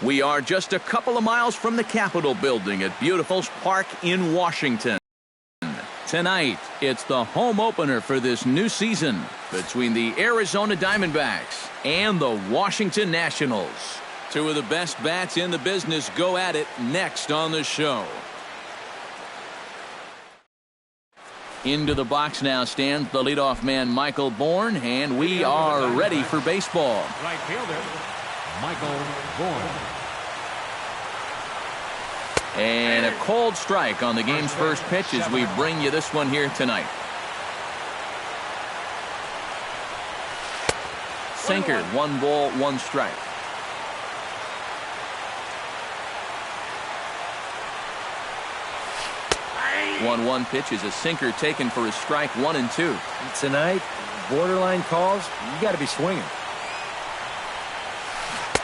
We are just a couple of miles from the Capitol building at beautiful Park in Washington. Tonight, it's the home opener for this new season between the Arizona Diamondbacks and the Washington Nationals. Two of the best bats in the business go at it next on the show. Into the box now stands the leadoff man, Michael Bourn, and we are ready for baseball. Right fielder, Michael Bourn. And a cold strike on the game's first pitch as we bring you this one here tonight. Sinker, 1 ball, 1 strike. One pitch is a sinker taken for a strike, 1 and 2. Tonight, borderline calls, you got to be swinging.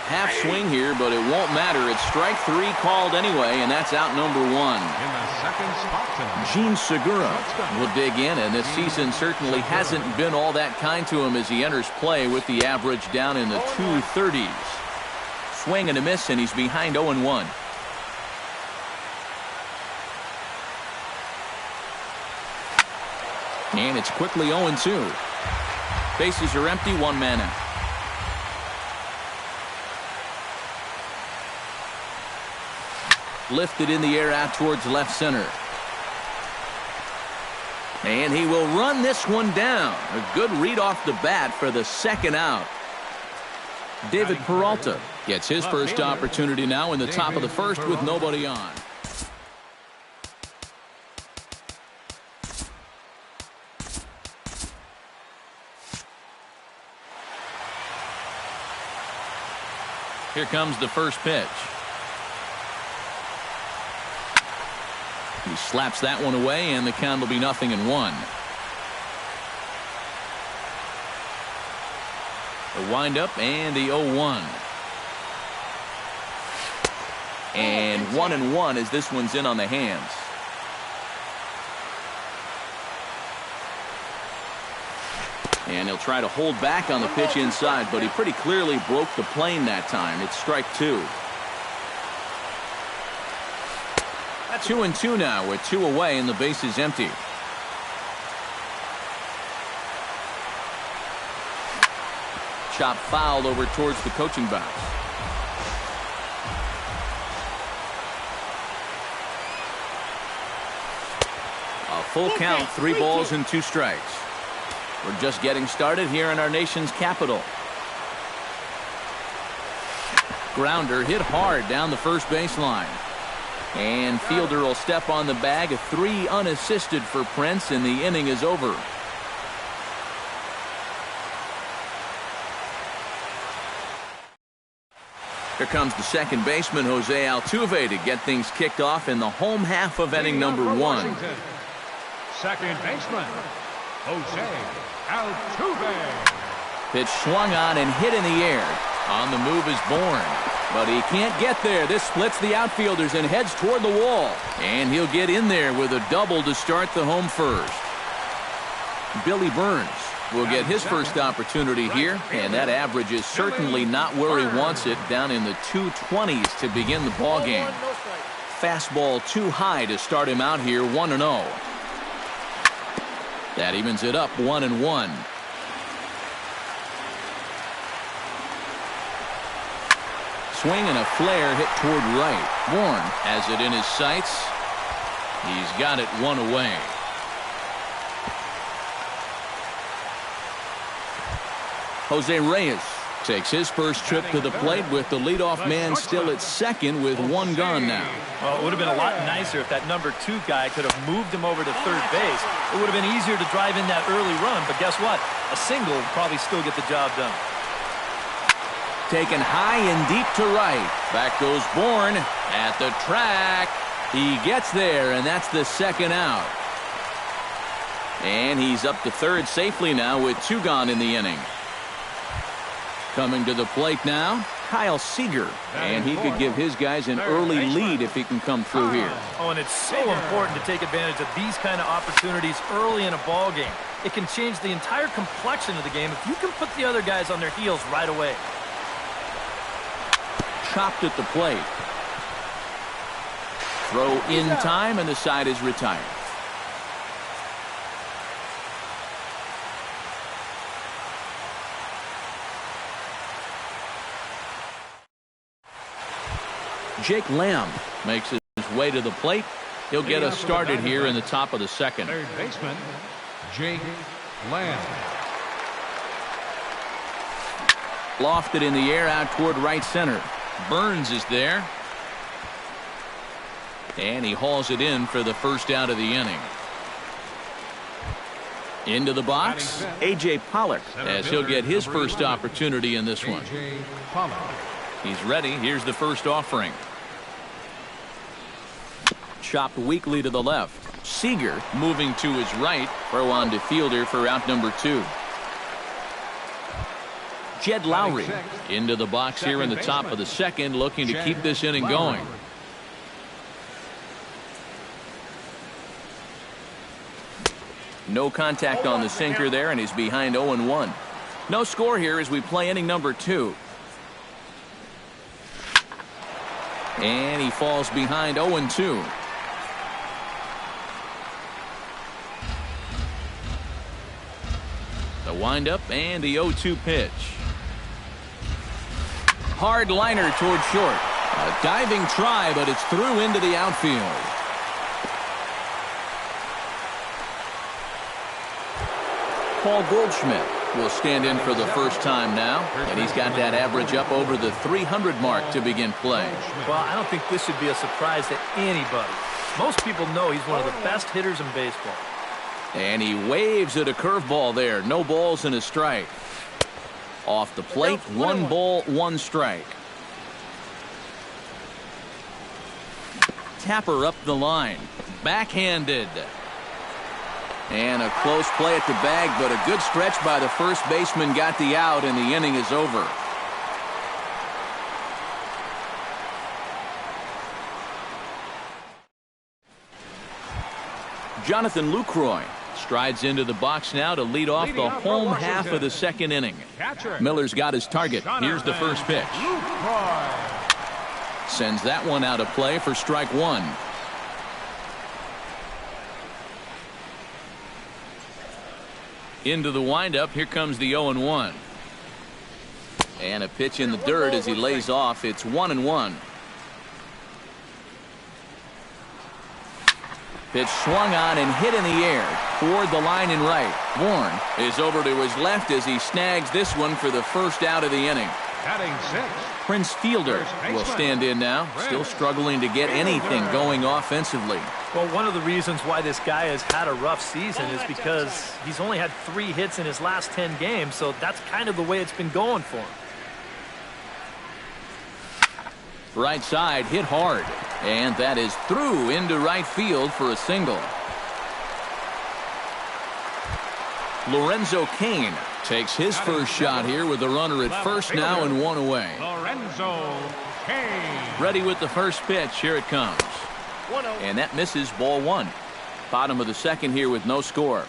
Half swing here, but it won't matter. It's strike 3 called anyway, and that's out number 1. In the second spot tonight, SEGURA will dig in, and this season certainly hasn't been all that kind to him as he enters play with the average down in the 230s. Swing and a miss, and he's behind 0-1. And it's quickly 0-2. Bases are empty, 1 man out. Lifted in the air out towards left center. And he will run this one down. A good read off the bat for the second out. David Peralta gets his first opportunity now in the top of the first with nobody on. Here comes the first pitch. He slaps that one away, and the count will be 0-1. The windup and the 0-1. And 1-1 as this one's in on the hands. And he'll try to hold back on the pitch inside, but he pretty clearly broke the plane that time. It's strike 2. 2-2 now with 2 away and the base is empty. Chop fouled over towards the coaching box. A full count, 3 balls and 2 strikes. We're just getting started here in our nation's capital. Grounder hit hard down the first baseline. And fielder will step on the bag. A 3 unassisted for Prince, and the inning is over. Here comes the second baseman, Jose Altuve, to get things kicked off in the home half of inning number 1. Second baseman, Jose Altuve. Pitch swung on and hit in the air. On the move is Bourn, but he can't get there. This splits the outfielders and heads toward the wall. And he'll get in there with a double to start the home first. Billy Burns will get his first opportunity here, and that average is certainly not where he wants it, down in the 220s to begin the ball game. Fastball too high to start him out here, 1-0. That evens it up, 1-1. Swing and a flare hit toward right. Bourn has it in his sights. He's got it 1 away. Jose Reyes takes his first trip to the plate with the leadoff man still at second with 1 gone now. Well, it would have been a lot nicer if that number 2 guy could have moved him over to third base. It would have been easier to drive in that early run, but guess what? A single would probably still get the job done. Taken high and deep to right. Back goes Bourn at the track. He gets there, and that's the second out. And he's up to third safely now with 2 gone in the inning. Coming to the plate now, Kyle Seager. And he could give his guys an early lead if he can come through here. Oh, and it's so important to take advantage of these kind of opportunities early in a ball game. It can change the entire complexion of the game if you can put the other guys on their heels right away. chopped at the plate. Throw in time, and the side is retired. Jake Lamb makes his way to the plate. He'll get us started here in the top of the second. Third baseman, Jake Lamb. Lofted in the air out toward right center. Burns is there. And he hauls it in for the first out of the inning. Into the box, A.J. Pollock, as he'll get his first opportunity in this one. He's ready. Here's the first offering. Chopped weakly to the left. Seager moving to his right. Throw on to fielder for out number 2. Jed Lowry into the box here in the top of the second, looking to keep this inning going. No contact on the sinker there, and he's behind 0-1. No score here as we play inning number 2. And he falls behind 0-2. The windup and the 0-2 pitch. Hard liner toward short. A diving try, but it's through into the outfield. Paul Goldschmidt will stand in for the first time now, and he's got that average up over the 300 mark to begin play. Well, I don't think this should be a surprise to anybody. Most people know he's one of the best hitters in baseball. And he waves at a curveball there. No balls and a strike. Off the plate, 1 ball, 1 strike. Tapper up the line. Backhanded. And a close play at the bag, but a good stretch by the first baseman got the out, and the inning is over. Jonathan LUCROY strides into the box now to lead off the home half of the second inning. Miller's got his target. Here's the first pitch. Sends that one out of play for strike 1. Into the windup. Here comes the 0-1. And a pitch in the dirt as he lays off. It's 1-1. Pitch swung on and hit in the air toward the line and right. Bourn is over to his left as he snags this one for the first out of the inning. Batting 6. Prince Fielder will stand in now, still struggling to get anything going offensively. Well, one of the reasons why this guy has had a rough season is because he's only had 3 hits in his last 10 games, so that's kind of the way it's been going for him. Right side hit hard, and that is through into right field for a single. Lorenzo CAIN takes his first shot here with a runner at first now and 1 away. Lorenzo CAIN. Ready with the first pitch. Here it comes. And that misses, ball 1. Bottom of the second here with no score.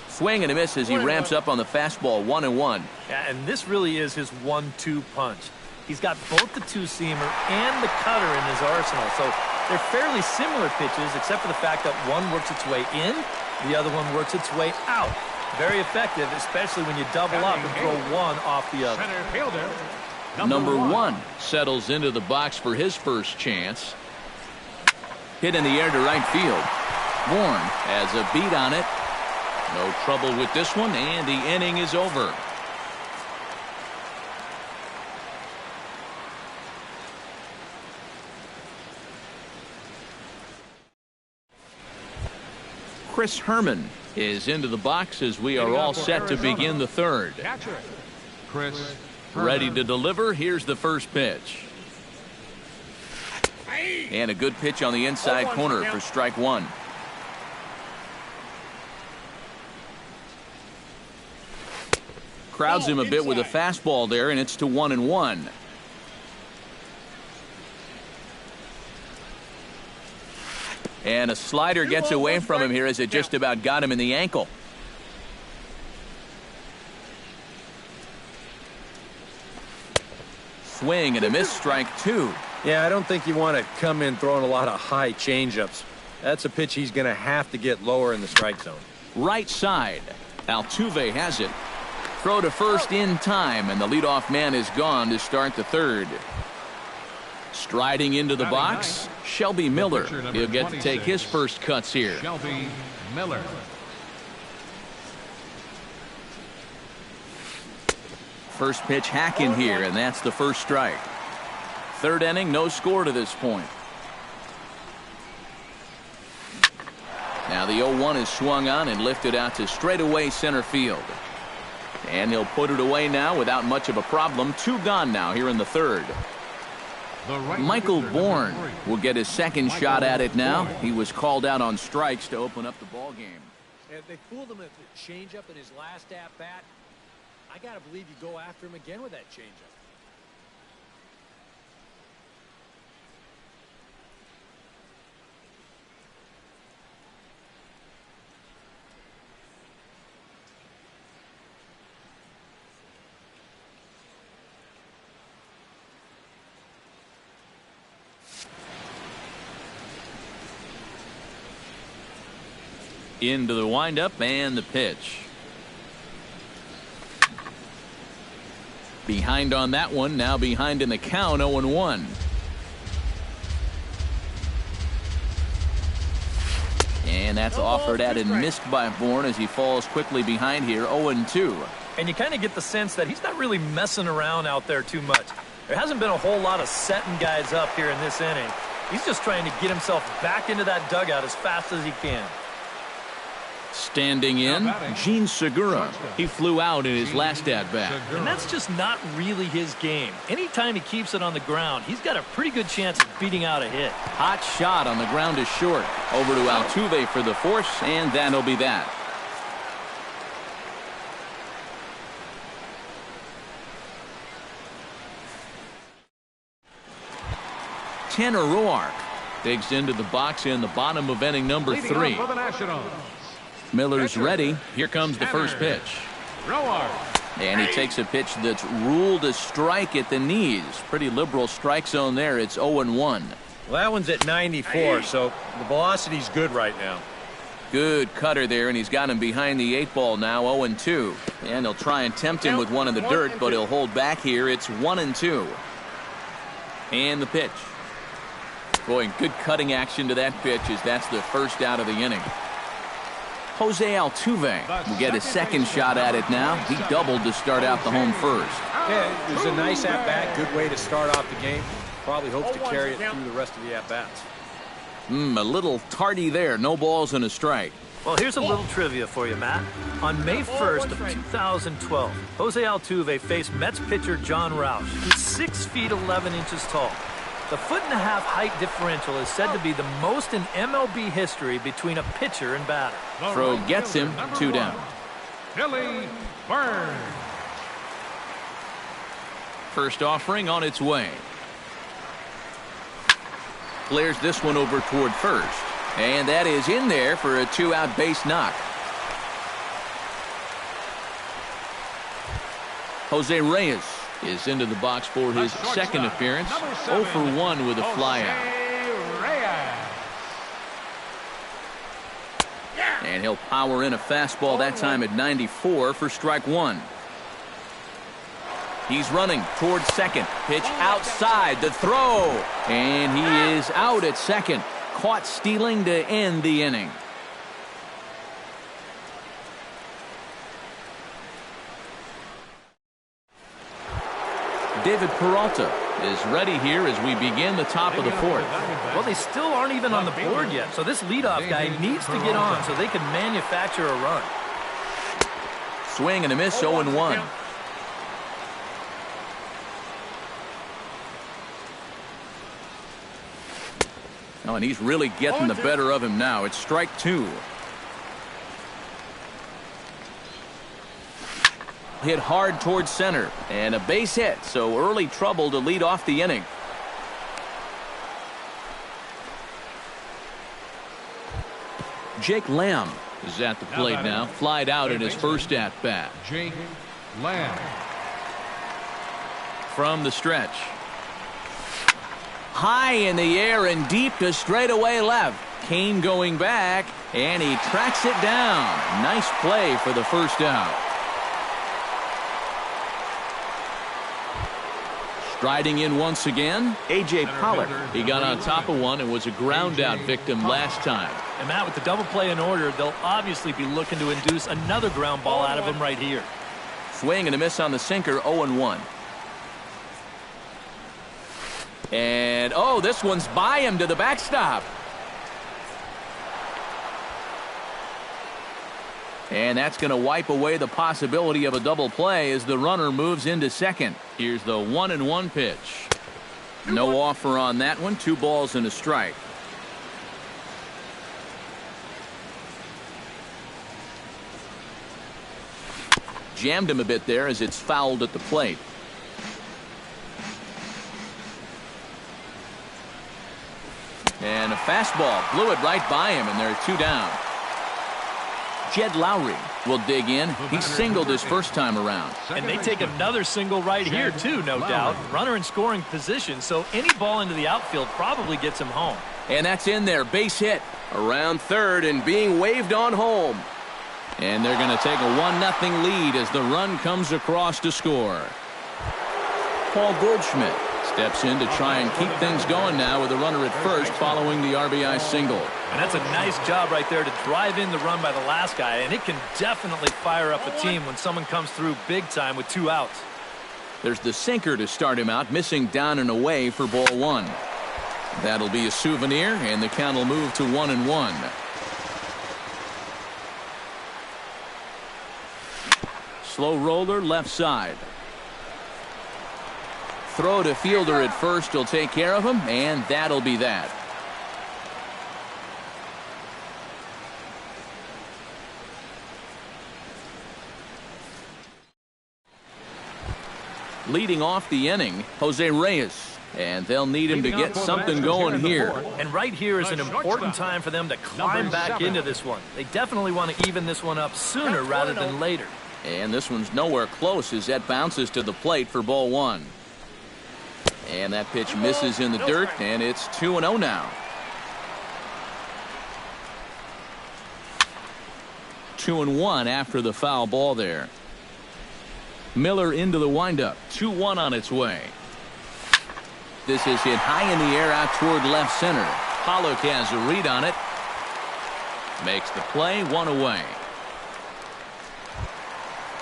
Swing and a miss as he ramps up on the fastball. 1-1. Yeah, and this really is his 1-2 punch. He's got both the two-seamer and the cutter in his arsenal, so they're fairly similar pitches except for the fact that one works its way in, the other one works its way out. Very effective, especially when you double up and throw one off the other. Center fielder, Number 1 settles into the box for his first chance. Hit in the air to right field. Bourn has a beat on it. No trouble with this one, and the inning is over. Chris Herman is into the box as we are all set to begin the third. catcher, Chris Ready to deliver. Here's the first pitch. And a good pitch on the inside corner for strike 1. Crowds him a bit with a fastball there, and it's to 1-1. And a slider gets away from him here as it just about got him in the ankle. Swing and a miss, strike 2. Yeah, I don't think you want to come in throwing a lot of high changeups. That's a pitch he's going to have to get lower in the strike zone. Right side. Altuve has it. Throw to first in time, and the leadoff man is gone to start the third. Striding into the box, Shelby Miller. He'll get to take his first cuts here. Shelby Miller. First pitch hacking here, and that's the first strike. Third inning, no score to this point. Now the 0-1 is swung on and lifted out to straightaway center field. And he'll put it away now without much of a problem. 2 gone now here in the third. Michael Bourn will get his second shot at it now. He was called out on strikes to open up the ball game. And they fooled him with the changeup in his last at-bat. I got to believe you go after him again with that changeup. Into the windup and the pitch. Behind on that one, now behind in the count, 0-1. And that's offered at and missed by Bourn as he falls quickly behind here, 0-2. And you kind of get the sense that he's not really messing around out there too much. There hasn't been a whole lot of setting guys up here in this inning. He's just trying to get himself back into that dugout as fast as he can. Standing in, Jean Segura. He flew out in his last at-bat. And that's just not really his game. Anytime he keeps it on the ground, he's got a pretty good chance of beating out a hit. Hot shot on the ground is short. Over to Altuve for the force, and that'll be that. Tanner Roark digs into the box in the bottom of inning number 3. Miller's ready. Here comes the first pitch. And he takes a pitch that's ruled a strike at the knees. Pretty liberal strike zone there. It's 0-1. Well, that one's at 94, so the velocity's good right now. Good cutter there, and he's got him behind the 8-ball now, 0-2. And he'll try and tempt him with one in the dirt, but he'll hold back here. It's 1-2. And the pitch. Boy, good cutting action to that pitch as that's the first out of the inning. Jose Altuve will get his second shot at it now. He doubled to start out the home first. Yeah, it was a nice at-bat. Good way to start off the game. Probably hopes to carry it through the rest of the at-bats. A little tardy there. No balls and a strike. Well, here's a little trivia for you, Matt. On May 1st of 2012, Jose Altuve faced Mets pitcher John Roush, who's 6 feet 11 inches tall. The 1.5-foot height differential is said to be the most in MLB history between a pitcher and batter. Throw gets him, 2 down. Billy Bourn. First offering on its way. Clears this one over toward first. And that is in there for a 2-out base knock. Jose Reyes is into the box for his second appearance. 0 for 1 with a flyout. And he'll power in a fastball that time at 94 for strike 1. He's running towards second. Pitch outside. The throw. And he is out at second. Caught stealing to end the inning. David Peralta is ready here as we begin the top of the 4th. Well, they still aren't even on the board yet, so this leadoff guy needs to get on so they can manufacture a run. Swing and a miss, 0-1. Oh, and he's really getting the better of him now. It's strike 2. Hit hard towards center and a base hit, so early trouble to lead off the inning. Jake Lamb is at the plate now. Flied out in his first at bat. Jake Lamb. from the stretch. High in the air and deep to straightaway left. CAIN going back, and he tracks it down. Nice play for the first out. Striding in once again, A.J. Pollock. He got on top of one and was a ground-out victim last time. And Matt, with the double play in order, they'll obviously be looking to induce another ground ball out of him right here. Swing and a miss on the sinker, 0-1. And, oh, this one's by him to the backstop. And that's going to wipe away the possibility of a double play as the runner moves into second. Here's the 1-1 pitch. No offer on that one. 2 balls and a strike. Jammed him a bit there as it's fouled at the plate. And a fastball blew it right by him, and there are 2 down. Jed Lowry will dig in. He singled his first time around. And they take another single right here, too, no doubt. Runner in scoring position, so any ball into the outfield probably gets him home. And that's in there. Base hit. Around third and being waved on home. And they're going to take a 1-0 lead as the run comes across to score. Paul Goldschmidt steps in to try and keep things going now with a runner at first following the RBI single. And that's a nice job right there to drive in the run by the last guy, and it can definitely fire up a team when someone comes through big time with 2 outs. There's the sinker to start him out, missing down and away for ball 1. That'll be a souvenir, and the count will move to 1-1. Slow roller left side. Throw to fielder at first will take care of him, and that'll be that. Leading off the inning, Jose Reyes. And they'll need him to get something going here. And right here is an important time for them to climb back into this one. They definitely want to even this one up sooner rather than later. And this one's nowhere close as that bounces to the plate for ball 1. And that pitch misses in the dirt, and it's 2-0 now. 2-1 after the foul ball there. Miller into the windup. 2-1 on its way. This is hit high in the air out toward left center. Pollock has a read on it. Makes the play, 1 away.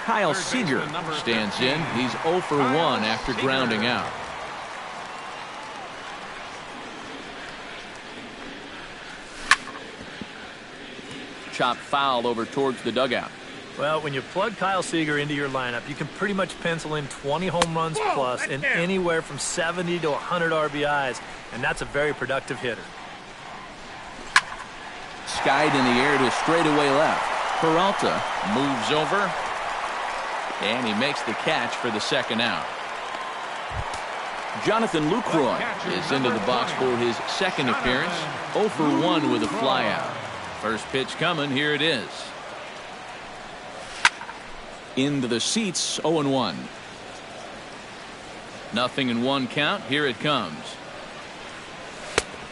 Kyle Seager stands in. He's 0 for 1 after grounding out. Chop foul over towards the dugout. Well, when you plug Kyle Seager into your lineup, you can pretty much pencil in 20 home runs plus and anywhere from 70 to 100 RBIs, and that's a very productive hitter. Skied in the air to straightaway left. Peralta moves over, and he makes the catch for the second out. Jonathan LUCROY is into the box for his second appearance. 0 for 1 with a flyout. First pitch coming. Here it is. Into the seats, 0-1. 0-1 count. Here it comes.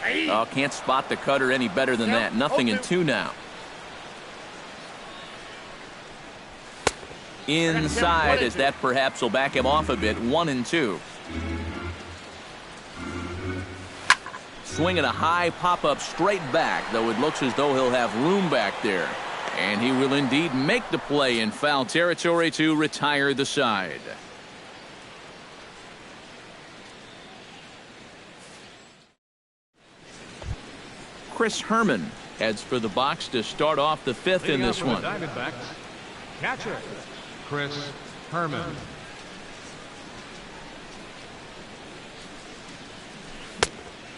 Oh, can't spot the cutter any better than that. 0-2 now. Inside, as that perhaps will back him off a bit. 1-2. Swinging a high pop-up straight back, though it looks as though he'll have room back there. And he will indeed make the play in foul territory to retire the side. Chris Herman heads for the box to start off the 5th in this one. Catcher, Chris Herman.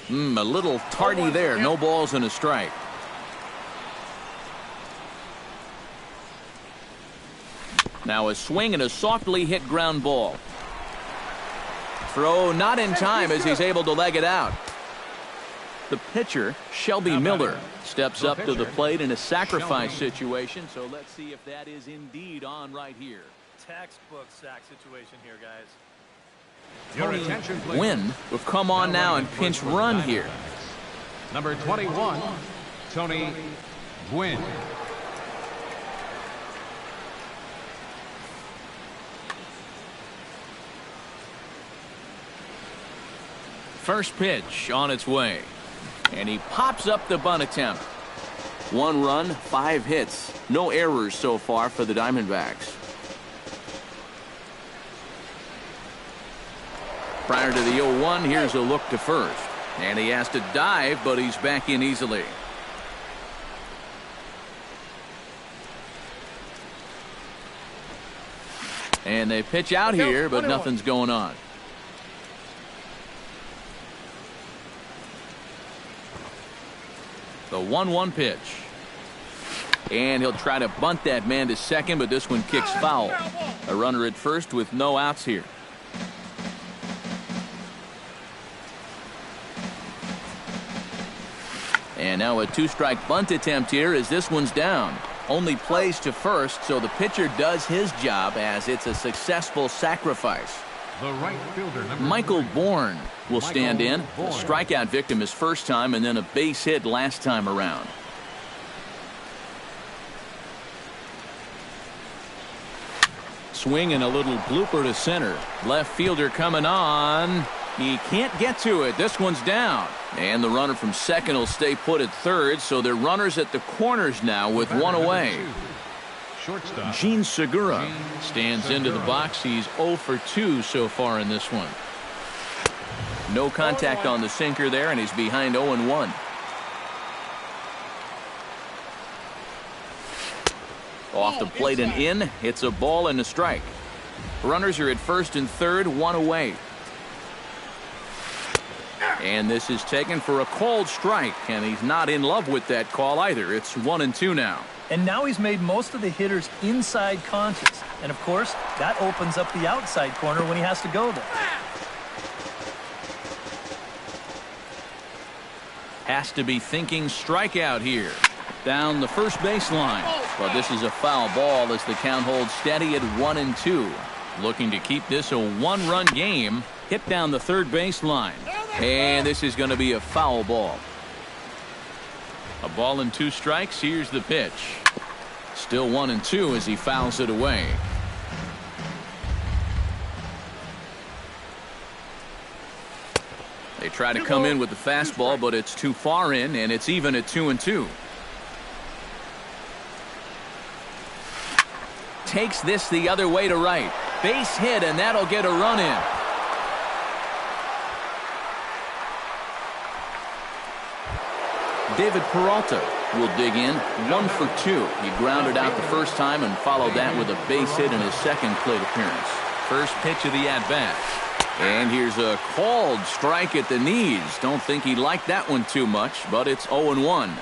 A little tardy there. No balls and a strike. Now a swing and a softly hit ground ball. Throw not in time as he's able to leg it out. The pitcher, Shelby Miller, steps up to the plate in a sacrifice situation. So let's see if that is indeed on right here. Textbook sack situation here, guys. Your attention, please. GWYNN will come on now and pinch run here. Number 21, Tony Gwynn. First pitch on its way. And he pops up the bunt attempt. 1 run, 5 hits. No errors so far for the Diamondbacks. Prior to the 0-1, here's a look to first. And he has to dive, but he's back in easily. And they pitch out here, but nothing's going on. The 1-1 pitch. And he'll try to bunt that man to second, but this one kicks foul. A runner at first with no outs here. And now a 2-strike bunt attempt here as this one's down. Only plays to first, so the pitcher does his job as it's a successful sacrifice. The right fielder, Michael BOURN will stand in. A strikeout victim his first time and then a base hit last time around. Swing and a little blooper to center. Left fielder coming on. He can't get to it. This one's down. And the runner from second will stay put at third, so they're runners at the corners now with 1 away. Jean Segura stands into the box. He's 0 for 2 so far in this one. No contact on the sinker there, and he's behind 0-1. Off the plate and in. It's a ball and a strike. Runners are at first and third, 1 away. And this is taken for a called strike, and he's not in love with that call either. It's 1-2 now. And now he's made most of the hitters inside conscious. And of course, that opens up the outside corner when he has to go there. Has to be thinking strikeout here. Down the first baseline. But this is a foul ball as the count holds steady at 1-2. Looking to keep this a 1-run game. Hit down the third baseline. And this is going to be a foul ball. A ball and 2 strikes. Here's the pitch. Still 1-2 as he fouls it away. They try to come in with the fastball, but it's too far in, and it's even at 2-2. Takes this the other way to right. Base hit, and that'll get a run in. David Peralta will dig in. 1 for 2. He grounded out the first time and followed that with a base hit in his second plate appearance. First pitch of the at-bat. And here's a called strike at the knees. Don't think he liked that one too much, but it's 0-1.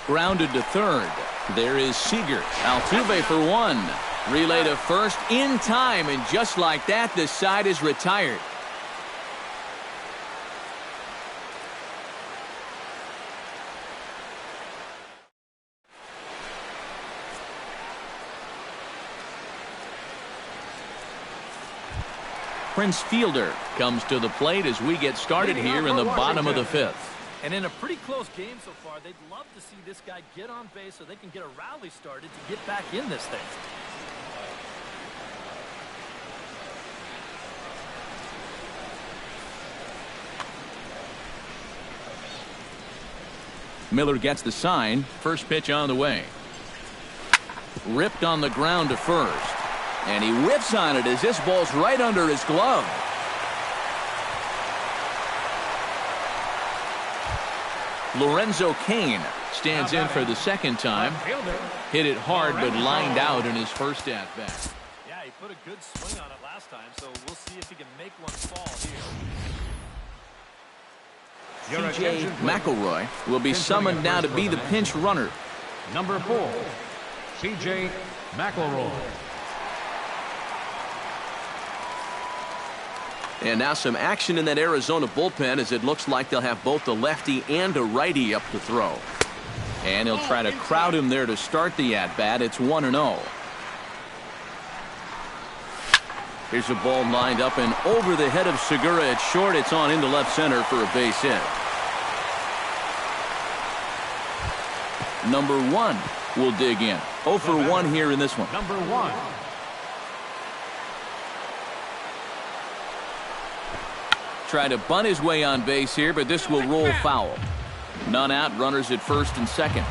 Grounded to third. There is Seager. Altuve for 1. Relay to first in time, and just like that, the side is retired. Prince Fielder comes to the plate as we get started here in the bottom of the 5th. And in a pretty close game so far, they'd love to see this guy get on base so they can get a rally started to get back in this thing. Miller gets the sign. First pitch on the way. Ripped on the ground to first. And he whips on it as this ball's right under his glove. Lorenzo CAIN stands in for the second time. Hit it hard, but lined out in his first at-bat. Yeah, he put a good swing on it last time, so we'll see if he can make one fall here. CJ McElroy will be summoned now to be the pinch runner. Number 4, CJ McElroy. And now some action in that Arizona bullpen as it looks like they'll have both a lefty and a righty up to throw. And he'll try to crowd him there to start the at-bat. It's 1-0. Here's a ball lined up and over the head of Segura. It's short. It's on into left center for a base hit. Number 1 will dig in. 0 for 1 here in this one. Number 1. Try to bunt his way on base here, but this will roll foul. None out, runners at first and second.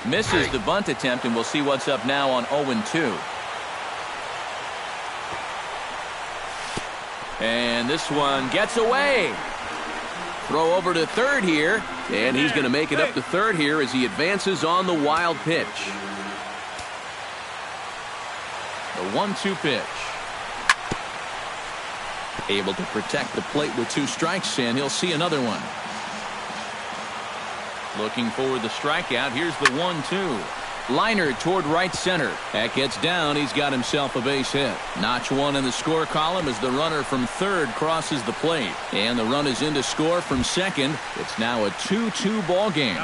Misses the bunt attempt, and we'll see what's up now on 0-2. And this one gets away. Throw over to third here, and he's going to make it up to third here as he advances on the wild pitch. The 1-2 pitch. Able to protect the plate with 2 strikes, and he'll see another one. Looking for the strikeout. Here's the 1-2. Liner toward right center. That gets down. He's got himself a base hit. Notch 1 in the score column as the runner from third crosses the plate. And the run is in to score from second. It's now a 2-2 ball game.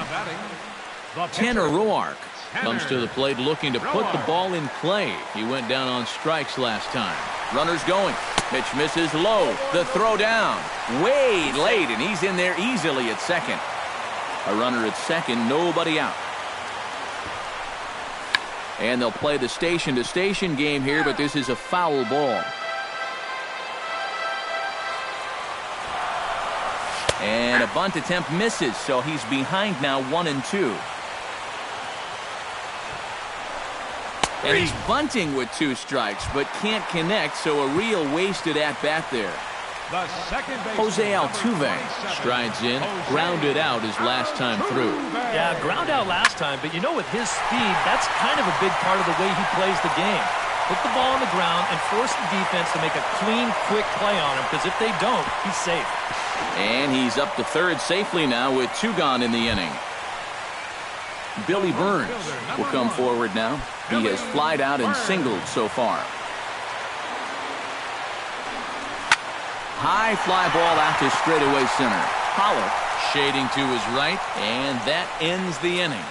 Tanner ROARK comes to the plate looking to put the ball in play. He went down on strikes last time. Runners going. Pitch misses low. The throw down. Way late, and he's in there easily at second. A runner at second, nobody out. And they'll play the station-to-station game here, but this is a foul ball. And a bunt attempt misses, so he's behind now 1-2. And he's bunting with 2 strikes, but can't connect, so a real wasted at-bat there. The second Jose Altuve strides in, grounded out his last time through. Yeah, ground out last time, but you know, with his speed, that's kind of a big part of the way he plays the game. Put the ball on the ground and force the defense to make a clean, quick play on him, because if they don't, he's safe. And he's up to third safely now with 2 gone in the inning. Billy Burns will come forward now. He has flied out and singled so far. High fly ball out to straightaway center. Pollock shading to his right, and that ends the inning.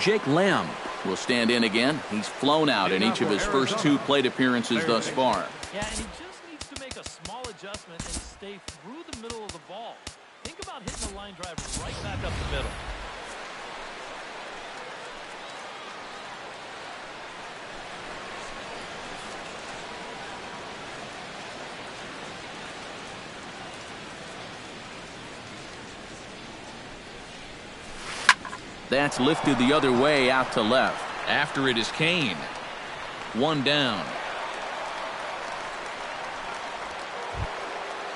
Jake Lamb will stand in again. He's flown out in each of his first 2 plate appearances thus far. Yeah, and he just needs to make a small adjustment and stay through the middle of the ball. Think about hitting the line drive right back up the middle. That's lifted the other way out to left. After it is CAIN. 1 down.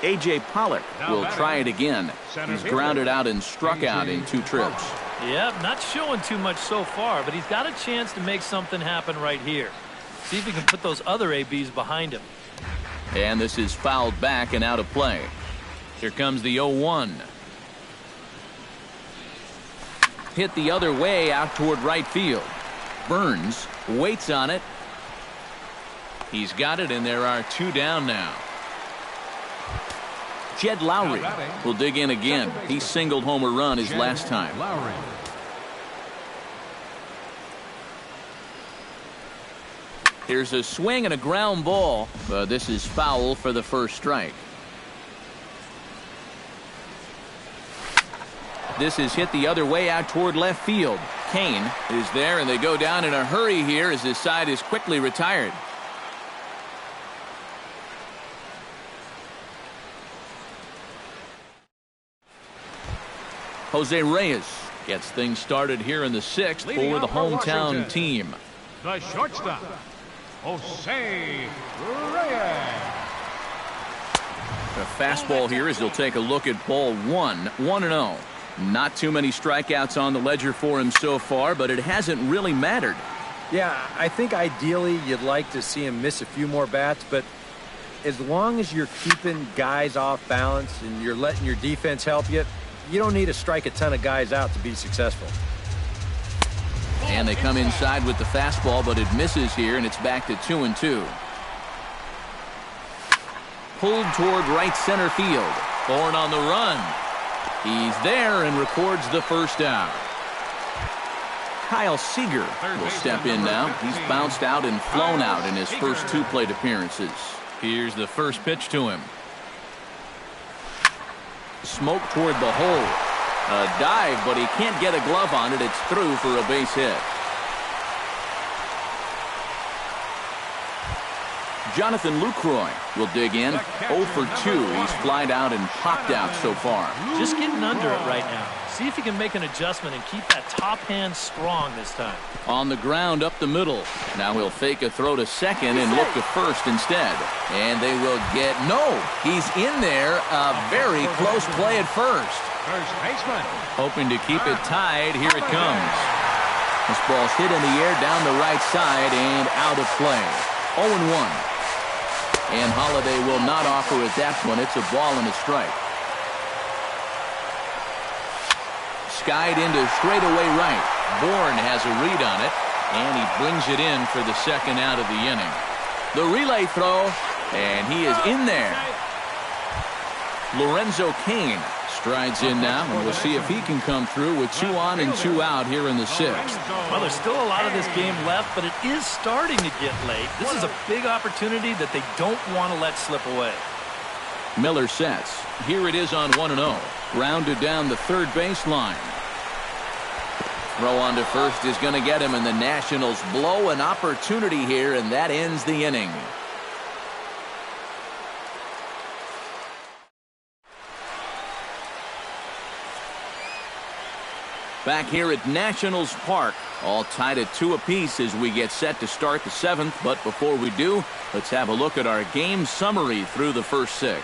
A.J. Pollock will try it again. He's grounded out and struck out in 2 trips. Yep, not showing too much so far, but he's got a chance to make something happen right here. See if he can put those other ABs behind him. And this is fouled back and out of play. Here comes the 0-1. Hit the other way out toward right field. Burns waits on it. He's got it, and there are 2 down now. Jed Lowrie will dig in again. He singled home a run his last time. Here's a swing and a ground ball. This is foul for the first strike. This is hit the other way out toward left field. CAIN is there, and they go down in a hurry here as his side is quickly retired. Jose Reyes gets things started here in the 6th for the hometown team. The shortstop, Jose Reyes. The fastball here as he'll take a look at ball 1. 1-0. Not too many strikeouts on the ledger for him so far, but it hasn't really mattered. Yeah, I think ideally you'd like to see him miss a few more bats, but as long as you're keeping guys off balance and you're letting your defense help you, you don't need to strike a ton of guys out to be successful. And they come inside with the fastball, but it misses here, and it's back to 2-2. Pulled toward right center field. Bourn on the run. He's there and records the first out. Kyle Seager will step in now. He's bounced out and flown out in his first 2 plate appearances. Here's the first pitch to him. Smoke toward the hole. A dive, but he can't get a glove on it. It's through for a base hit. Jonathan LUCROY will dig in. 0 for 2. He's flied out and popped out so far. Just getting under it right now. See if he can make an adjustment and keep that top hand strong this time. On the ground up the middle. Now he'll fake a throw to second and look to first instead. And they will get no. He's in there. A very close play at first. First baseman. Hoping to keep it tied. Here it comes. This ball's hit in the air down the right side and out of play. 0-1. And Holliday will not offer at that one. It's a ball and a strike. Skied into straightaway right. Bourn has a read on it, and he brings it in for the second out of the inning. The relay throw, and he is in there. Lorenzo CAIN strides in now, and we'll see if he can come through with 2 on and 2 out here in the 6th. Well, there's still a lot of this game left, but it is starting to get late. This is a big opportunity that they don't want to let slip away. Miller sets. Here it is on 1-0. Grounded down the third baseline. Throw on to first is going to get him, and the Nationals blow an opportunity here, and that ends the inning. Back here at Nationals Park, all tied at 2 apiece as we get set to start the 7th. But before we do, let's have a look at our game summary through the first 6.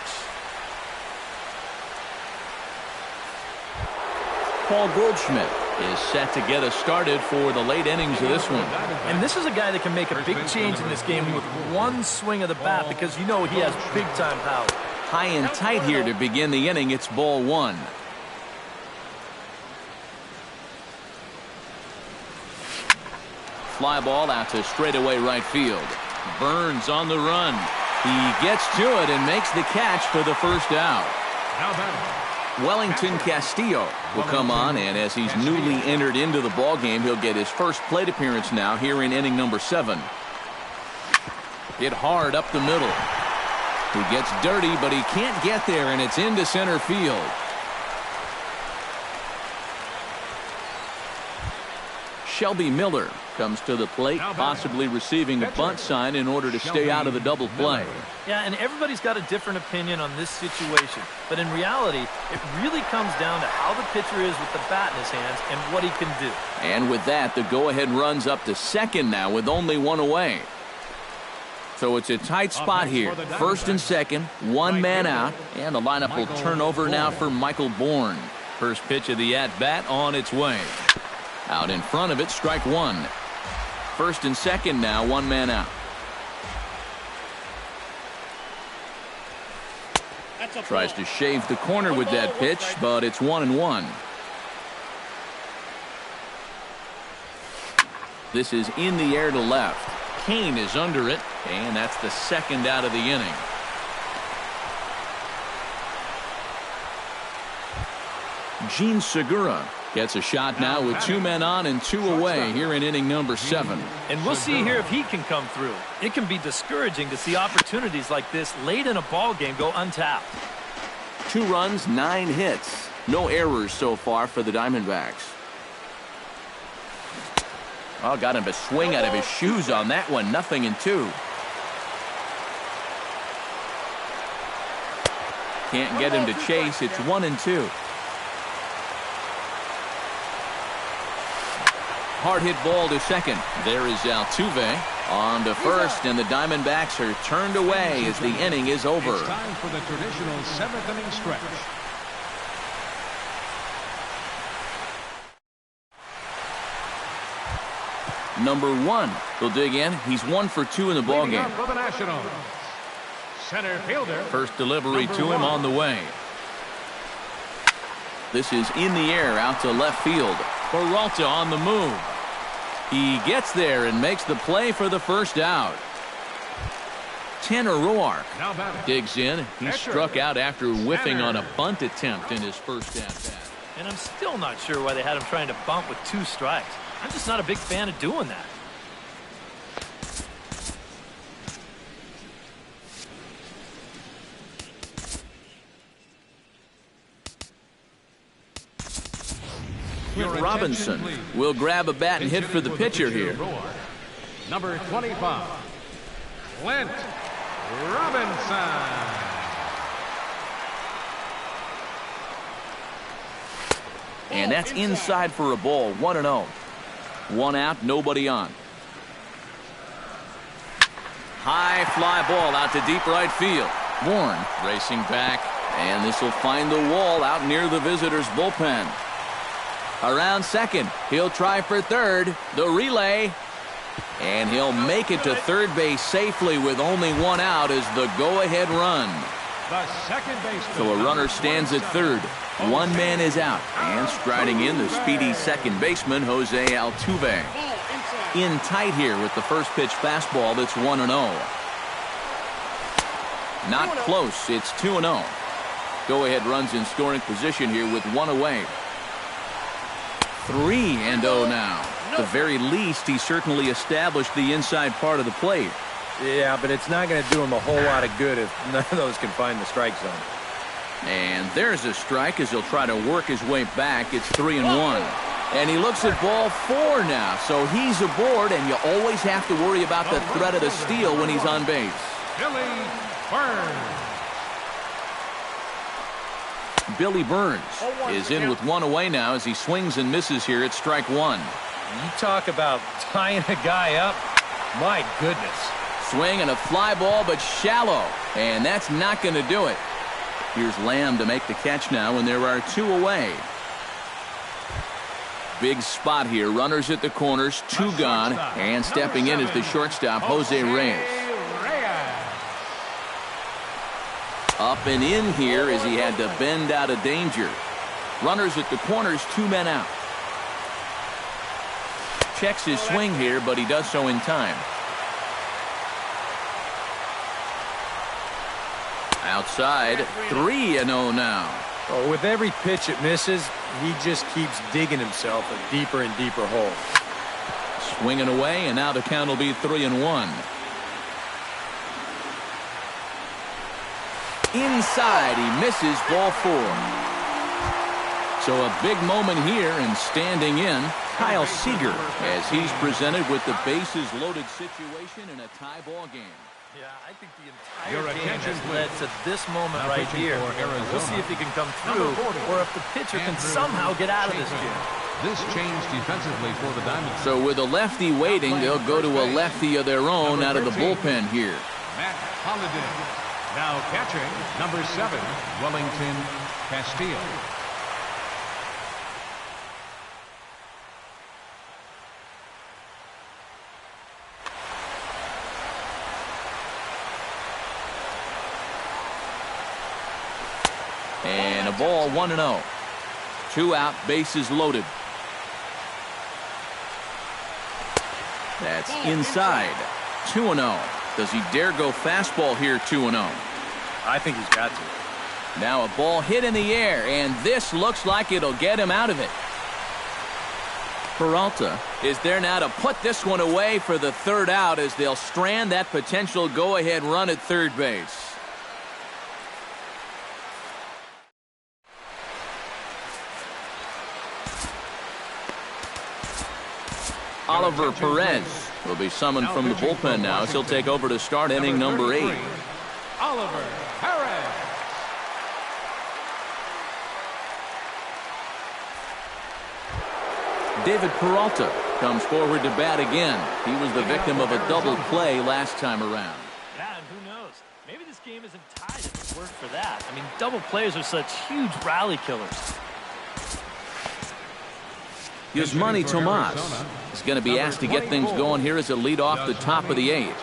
Paul Goldschmidt is set to get us started for the late innings of this one. And this is a guy that can make a big change in this game with one swing of the bat, because you know he has big-time power. High and tight here to begin the inning. It's ball 1. Fly ball out to straightaway right field. Burns on the run. He gets to it and makes the catch for the first out. Wellington Castillo will come on, and as he's newly entered into the ballgame, he'll get his first plate appearance now here in inning number 7. Hit hard up the middle. He gets dirty, but he can't get there, and it's into center field. Shelby Miller comes to the plate, possibly receiving a bunt sign in order to stay out of the double play. Yeah, and everybody's got a different opinion on this situation. But in reality, it really comes down to how the pitcher is with the bat in his hands and what he can do. And with that, the go-ahead runs up to second now with only 1 away. So it's a tight spot here. First and second, 1 man out, and the lineup will turn over now for Michael Bourn. First pitch of the at-bat on its way. Out in front of it, strike 1. First and second now, 1 man out. Tries to shave the corner with that pitch, but it's 1-1. This is in the air to left. CAIN is under it, and that's the second out of the inning. Gene Segura gets a shot now with 2 men on and 2 away here in inning number 7. And we'll see here if he can come through. It can be discouraging to see opportunities like this late in a ball game go untapped. 2 runs, 9 hits. No errors so far for the Diamondbacks. Oh, got him to swing out of his shoes on that one. 0-2. Can't get him to chase. It's 1-2. Hard hit ball to second. There is Altuve on to first, and the Diamondbacks are turned away as the inning is over. It's time for the traditional 7th inning stretch. Number 1 will dig in. He's 1 for 2 in the ballgame. For the Nationals, center fielder. First delivery to him on the way. This is in the air out to left field. Peralta on the move. He gets there and makes the play for the first out. Tanner Roark digs in. He struck out after whiffing on a bunt attempt in his first at-bat. And I'm still not sure why they had him trying to bunt with 2 strikes. I'm just not a big fan of doing that. Robinson will grab a bat and hit for the pitcher here. Number 25, CLINT Robinson. And that's inside for a ball, 1-0. 1 out, nobody on. High fly ball out to deep right field. Bourn racing back, and this will find the wall out near the visitors' bullpen. Around second, he'll try for third. The relay, and he'll make it to third base safely with only 1 out as the go-ahead run. The second baseman. So a runner stands at third. 1 man is out, and striding in the speedy second baseman, Jose Altuve. In tight here with the first pitch fastball that's 1-0. Not close. It's 2-0. Go-ahead runs in scoring position here with 1 away. 3-0 now. At the very least, he certainly established the inside part of the plate. Yeah, but it's not going to do him a whole lot of good if none of those can find the strike zone. And there's a strike as he'll try to work his way back. It's 3-1. And he looks at ball 4 now. So he's aboard, and you always have to worry about the threat of the steal when he's on base. Billy Burns is in with 1 away now as he swings and misses here at strike 1. You talk about tying a guy up. My goodness. Swing and a fly ball, but shallow. And that's not going to do it. Here's Lamb to make the catch now, and there are 2 away. Big spot here. Runners at the corners, 2 gone. And stepping in is the shortstop, Jose Reyes. Up and in here as he had to bend out of danger. Runners at the corners, 2 men out. Checks his swing here, but he does so in time. Outside, 3-0 now. Oh, with every pitch it misses, he just keeps digging himself a deeper and deeper hole. Swinging away, and now the count will be 3-1. Inside, he misses ball 4. So a big moment here, and standing in, Kyle Seager, as he's presented with the bases loaded situation in a tie ball game. Yeah, I think the entire game has led to this moment right here. We'll see if he can come through, or if the pitcher can somehow get out of this jam. This change defensively for the Diamondbacks. So with a lefty waiting, they'll go to a lefty of their own out of the bullpen here. Matt Holliday. Now catching, number 7, Wellington Castillo. And a ball, 1-0. 2 out, bases loaded. That's inside. 2-0. Does he dare go fastball here, 2-0? I think he's got to. Now a ball hit in the air, and this looks like it'll get him out of it. Peralta is there now to put this one away for the 3rd out as they'll strand that potential go-ahead run at third base. Oliver Perez will be summoned from the bullpen now as he'll take over to start inning number 8. Oliver Perez. David Peralta comes forward to bat again. He was the victim of a double play last time around. Yeah, and who knows? Maybe this game isn't tied if it worked for that. I mean, double plays are such huge rally killers. YASMANY Tomas is going to be asked to get things going here as a lead off the top of the 8th.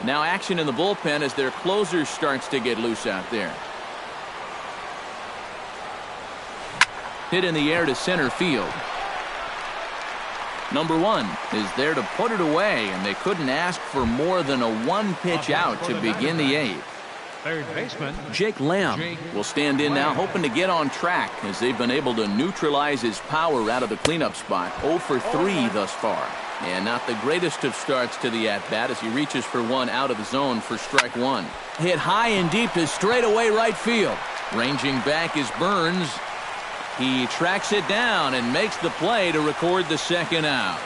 Now action in the bullpen as their closer starts to get loose out there. hit in the air to center field. Number 1 is there to put it away, and they couldn't ask for more than a one-pitch out to begin the 8th. Third baseman Jake Lamb will stand in now, hoping to get on track as they've been able to neutralize his power out of the cleanup spot. 0 for 3 thus far. And not the greatest of starts to the at-bat as he reaches for one out of the zone for strike 1. Hit high and deep to straightaway right field. Ranging back is Burns. He tracks it down and makes the play to record the second out.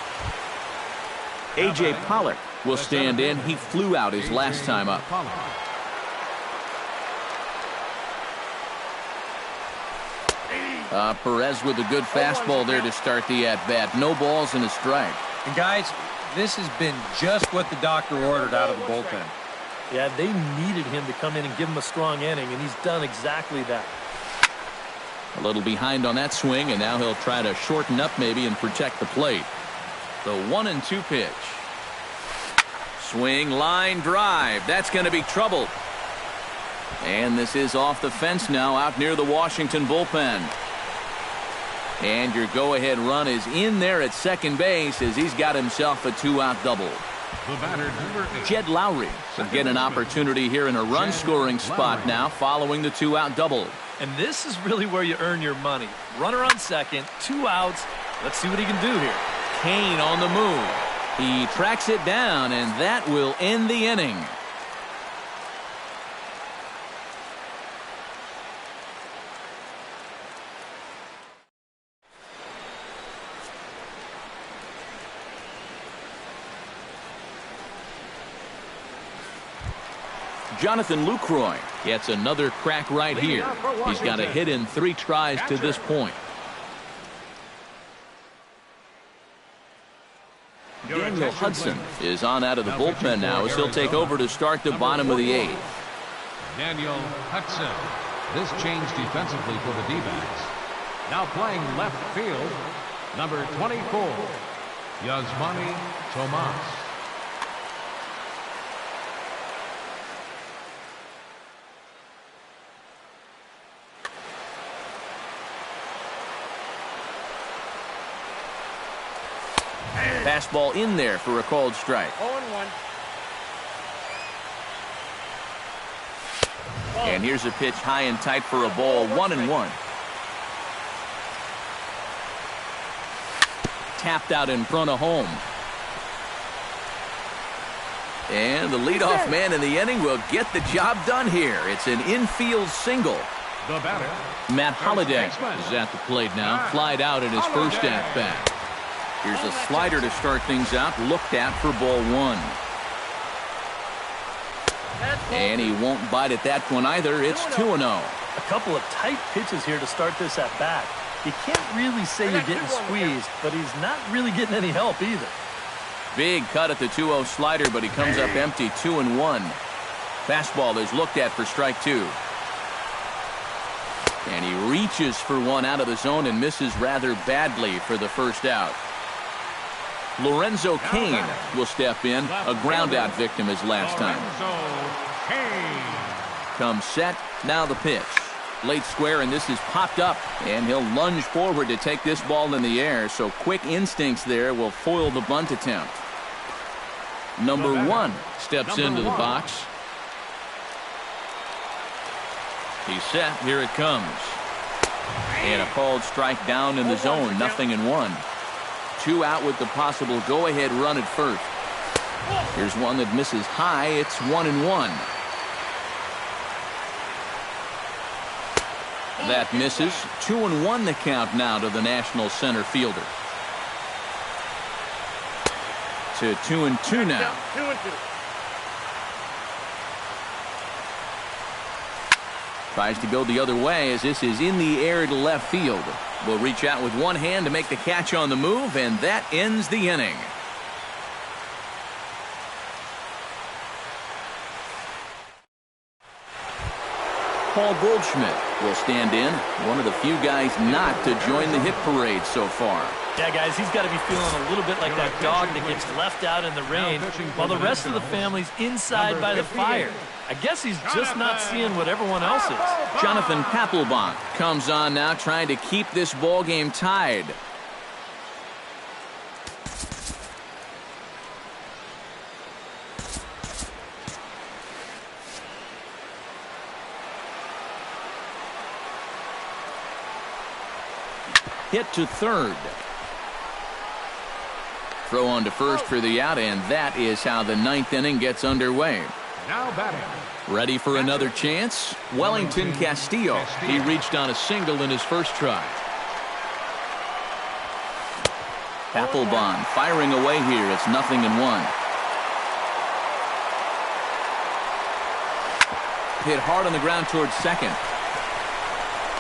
A.J. Pollock will stand in. He flew out his last time up. Perez with a good fastball there to start the at-bat. No balls and a strike. And guys, this has been just what the doctor ordered out of the bullpen. Yeah, they needed him to come in and give him a strong inning, and he's done exactly that. A little behind on that swing, and now he'll try to shorten up maybe and protect the plate. The 1-2 pitch. Swing, line drive. That's going to be trouble. And this is off the fence now, out near the Washington bullpen. And your go-ahead run is in there at second base as he's got himself a 2-out double. The batter, number 8. Jed Lowrie will get an opportunity here in a run-scoring spot now following the 2-out double. And this is really where you earn your money. Runner on second, 2 outs. Let's see what he can do here. CAIN on the move. He tracks it down, and that will end the inning. Jonathan LUCROY gets another crack right here. He's got a hit in 3 tries to this point. Daniel Hudson is on out of the bullpen now as he'll take over to start the bottom of the 8th. Daniel Hudson. This changed defensively for the D-backs. Now playing left field, number 24, YASMANY Tomas. Fastball in there for a called strike. 0-1. And here's a pitch high and tight for a ball. 1-1. Tapped out in front of home. And the leadoff man in the inning will get the job done here. It's an infield single. The batter, Matt Holliday is at the plate now. Flied out in his first at-bat. Here's a slider to start things out, looked at for ball 1. And he won't bite at that one either. It's 2-0. A couple of tight pitches here to start this at bat. You can't really say you're getting squeezed, but he's not really getting any help either. Big cut at the 2-0 slider, but he comes up empty. 2-1. Fastball is looked at for strike 2. And he reaches for one out of the zone and misses rather badly for the first out. Lorenzo CAIN will step in. A ground-out victim his last time. Comes set. Now the pitch. Late square, and this is popped up. And he'll lunge forward to take this ball in the air. So quick instincts there will foil the bunt attempt. Number 1 steps into the box. He's set. Here it comes. And a called strike down in the zone. 0-1. 2 out with the possible go-ahead run at first. Here's one that misses high. It's 1-1. That misses. 2-1 the count now to the National center fielder. To 2-2 now. 2-2. Tries to go the other way as this is in the air to left field. Will reach out with one hand to make the catch on the move, and that ends the inning. Paul Goldschmidt will stand in, one of the few guys not to join the hit parade so far. Yeah, guys, he's got to be feeling a little bit like that dog that gets left out in the rain while the rest of the family's inside by the fire. I guess he's just not seeing what everyone else is. Jonathan Papelbon comes on now, trying to keep this ball game tied. Hit to third. Throw on to first for the out, and that is how the ninth inning gets underway. Now batting. Ready for another chance? Wellington Castillo. He reached on a single in his first try. Papelbon firing away here. It's 0-1. Hit hard on the ground towards second.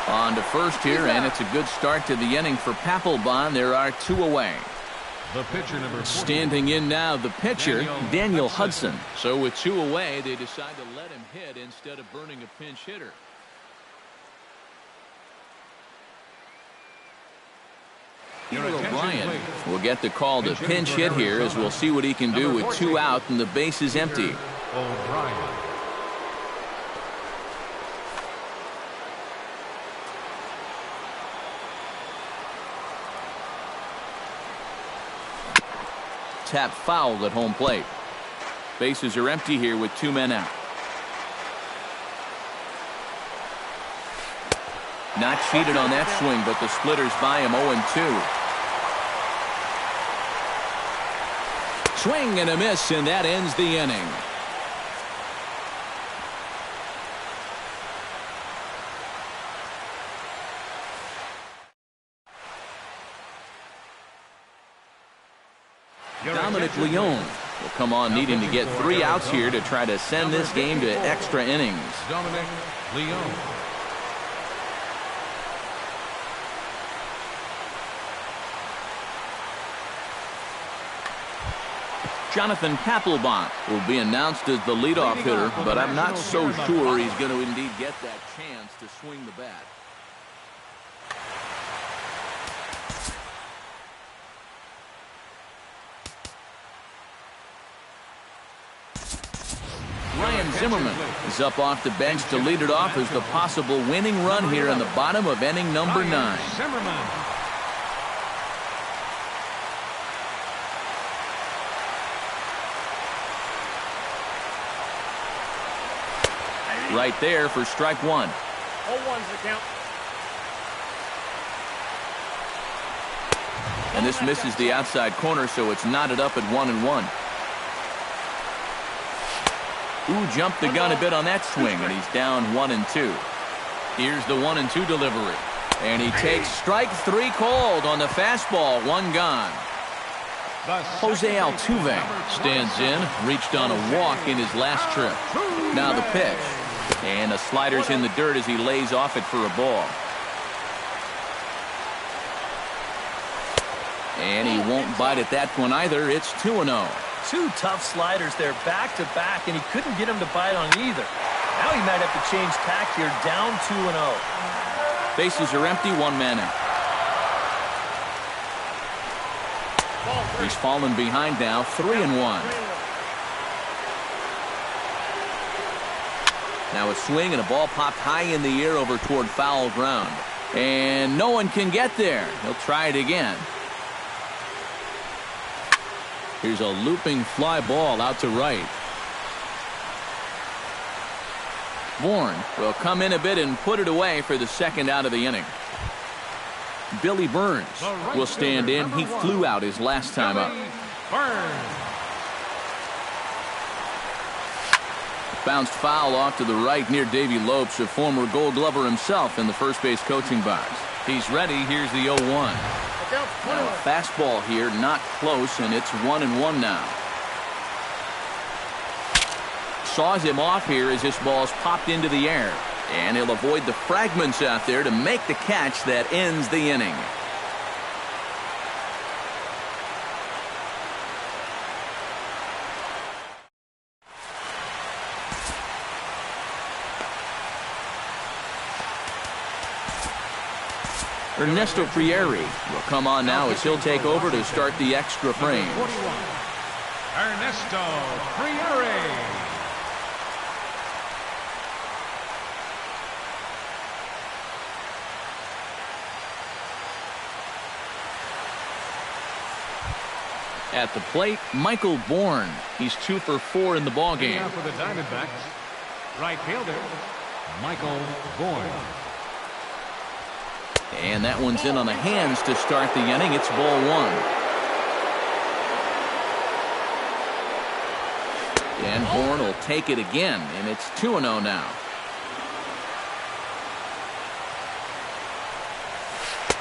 On to first here, and it's a good start to the inning for Papelbon. There are 2 away. The pitcher number 40. Standing in now, the pitcher, Daniel Hudson. So with 2 away, they decide to let him hit instead of burning a pinch hitter. Peter O'Brien will get the call to pinch hit here, as we'll see what he can do with 2 out and the base is empty. O'Brien. Tap foul at home plate. Bases are empty here with 2 men out. Not cheated on that swing, but the splitters by him 0-2. Swing and a miss, and that ends the inning. Dominic Leone will come on needing to get 3 outs here to try to send this game to extra innings. Dominic Leone. Jonathan Papelbon will be announced as the leadoff hitter, but I'm not so sure he's going to indeed get that chance to swing the bat. Zimmerman is up off the bench to lead it off as the possible winning run here in the bottom of inning number 9. Zimmerman. Right there for strike 1. 0-1's the count. And this misses the outside corner, so it's knotted up at 1-1. Ooh, jumped the gun a bit on that swing, and he's down 1-2. Here's the 1-2 delivery. And he takes strike 3 called on the fastball. 1 gone. Jose Altuve stands in, reached on a walk in his last trip. Now the pitch. And the slider's in the dirt as he lays off it for a ball. And he won't bite at that one either. It's 2-0. 2 tough sliders there back to back, and he couldn't get him to bite on either. Now he might have to change tack here, down 2-0. Bases are empty, 1 man out. He's fallen behind now, 3-1. Now a swing and a ball popped high in the air over toward foul ground. And no one can get there. He'll try it again. Here's a looping fly ball out to right. Bourne will come in a bit and put it away for the 2nd out of the inning. Billy Burns will stand in. He flew out his last time up. Bounced foul off to the right near Davey Lopes, a former Gold Glover himself in the first base coaching box. He's ready. Here's the 0-1. Now a fastball here, not close, and it's 1-1 now. Saws him off here as this ball's popped into the air. And he'll avoid the fragments out there to make the catch that ends the inning. Ernesto Frieri will come on now as he'll take over to start the extra frame. 41, Ernesto Frieri. At the plate, Michael Bourn. He's 2 for 4 in the ballgame. Now for the Diamondbacks, right fielder, Michael Bourn. And that one's in on the hands to start the inning. It's ball 1. And Bourn will take it again, and it's 2-0 now.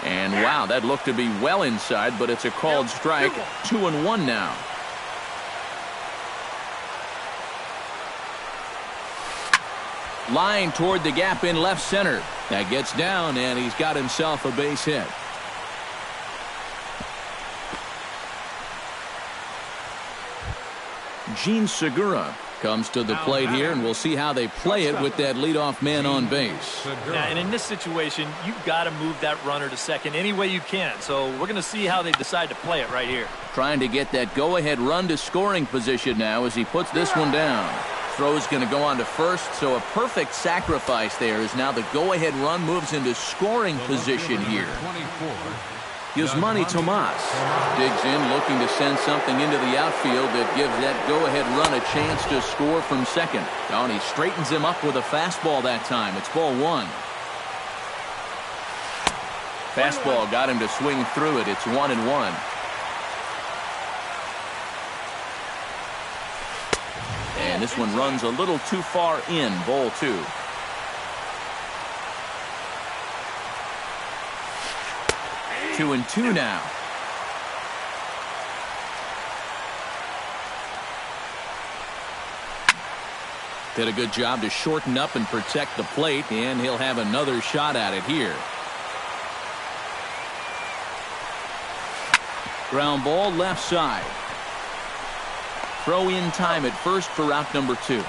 And wow, that looked to be well inside, but it's a called strike. 2-1 now. Line toward the gap in left center. That gets down, and he's got himself a base hit. SEGURA comes to the plate here, and we'll see how they play it with that leadoff man on base. Yeah, and in this situation, you've got to move that runner to second any way you can. So we're going to see how they decide to play it right here. Trying to get that go-ahead run to scoring position now as he puts this one down. Throw's going to go on to first, so a perfect sacrifice there as now the go-ahead run moves into scoring position here. YASMANY Tomas digs in, looking to send something into the outfield that gives that go-ahead run a chance to score from second. Oh, and he straightens him up with a fastball that time. It's ball 1. Fastball got him to swing through it. It's 1-1. And this one runs a little too far in, ball 2. Two and 2 now. Did a good job to shorten up and protect the plate, and he'll have another shot at it here. Ground ball left side. Throw in time at first for out number 2.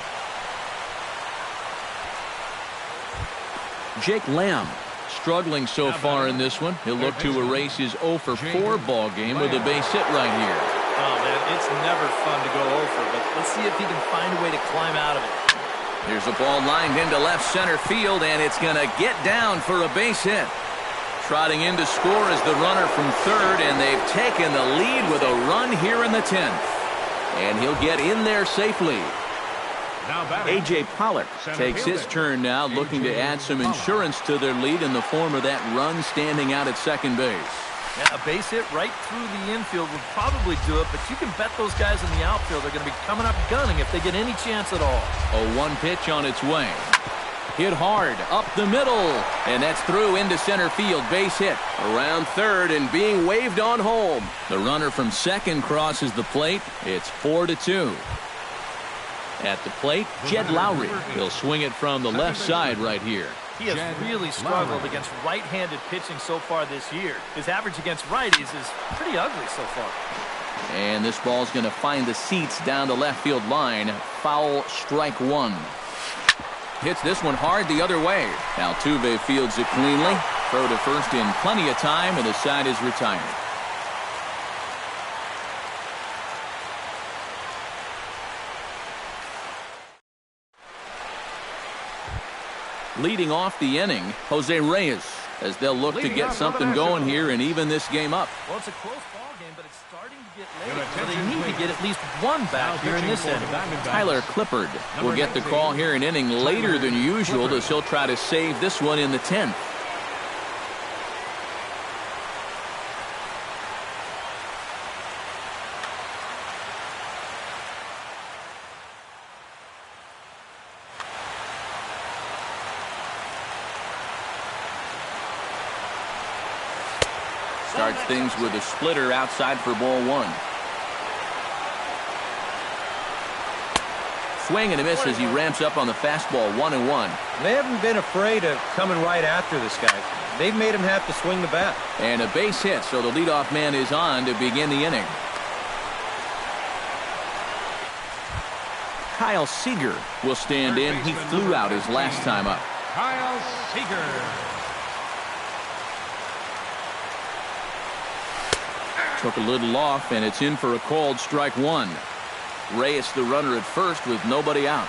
Jake Lamb struggling so far in this one. He'll look to erase his 0 for 4 ball game with a base hit right here. Oh, man, it's never fun to go 0 for, but let's see if he can find a way to climb out of it. Here's a ball lined into left center field, and it's going to get down for a base hit. Trotting in to score is the runner from third, and they've taken the lead with a run here in the 10th. And he'll get in there safely. A.J. Pollock takes his turn now, looking to add some insurance to their lead in the form of that run standing out at second base. Yeah, a base hit right through the infield would probably do it, but you can bet those guys in the outfield are going to be coming up gunning if they get any chance at all. A 1 pitch on its way. Hit hard up the middle, and that's through into center field. Base hit around third and being waved on home. The runner from second crosses the plate. It's 4-2. At the plate, Jed Lowry. He'll swing it from the left side right here. He has really struggled against right-handed pitching so far this year. His average against righties is pretty ugly so far. And this ball's going to find the seats down the left field line. Foul, strike 1. Hits this one hard the other way. Altuve fields it cleanly. Throw to first in plenty of time, and the side is retired. Leading off the inning, Jose Reyes, as they'll look to get something going here and even this game up. Well, it's a close ball game, but it's starting to get late, so they need to get at least one back here in this inning. Tyler Clippard will get the call here an inning later than usual, as he'll try to save this one in the 10th. Starts things with a splitter outside for ball 1. Swing and a miss as he ramps up on the fastball. 1-1. They haven't been afraid of coming right after this guy. They've made him have to swing the bat. And a base hit, so the leadoff man is on to begin the inning. Kyle Seager will stand in. He flew out his last time up. Kyle Seager. Took a little off, and it's in for a called strike one. Reyes the runner at first with nobody out.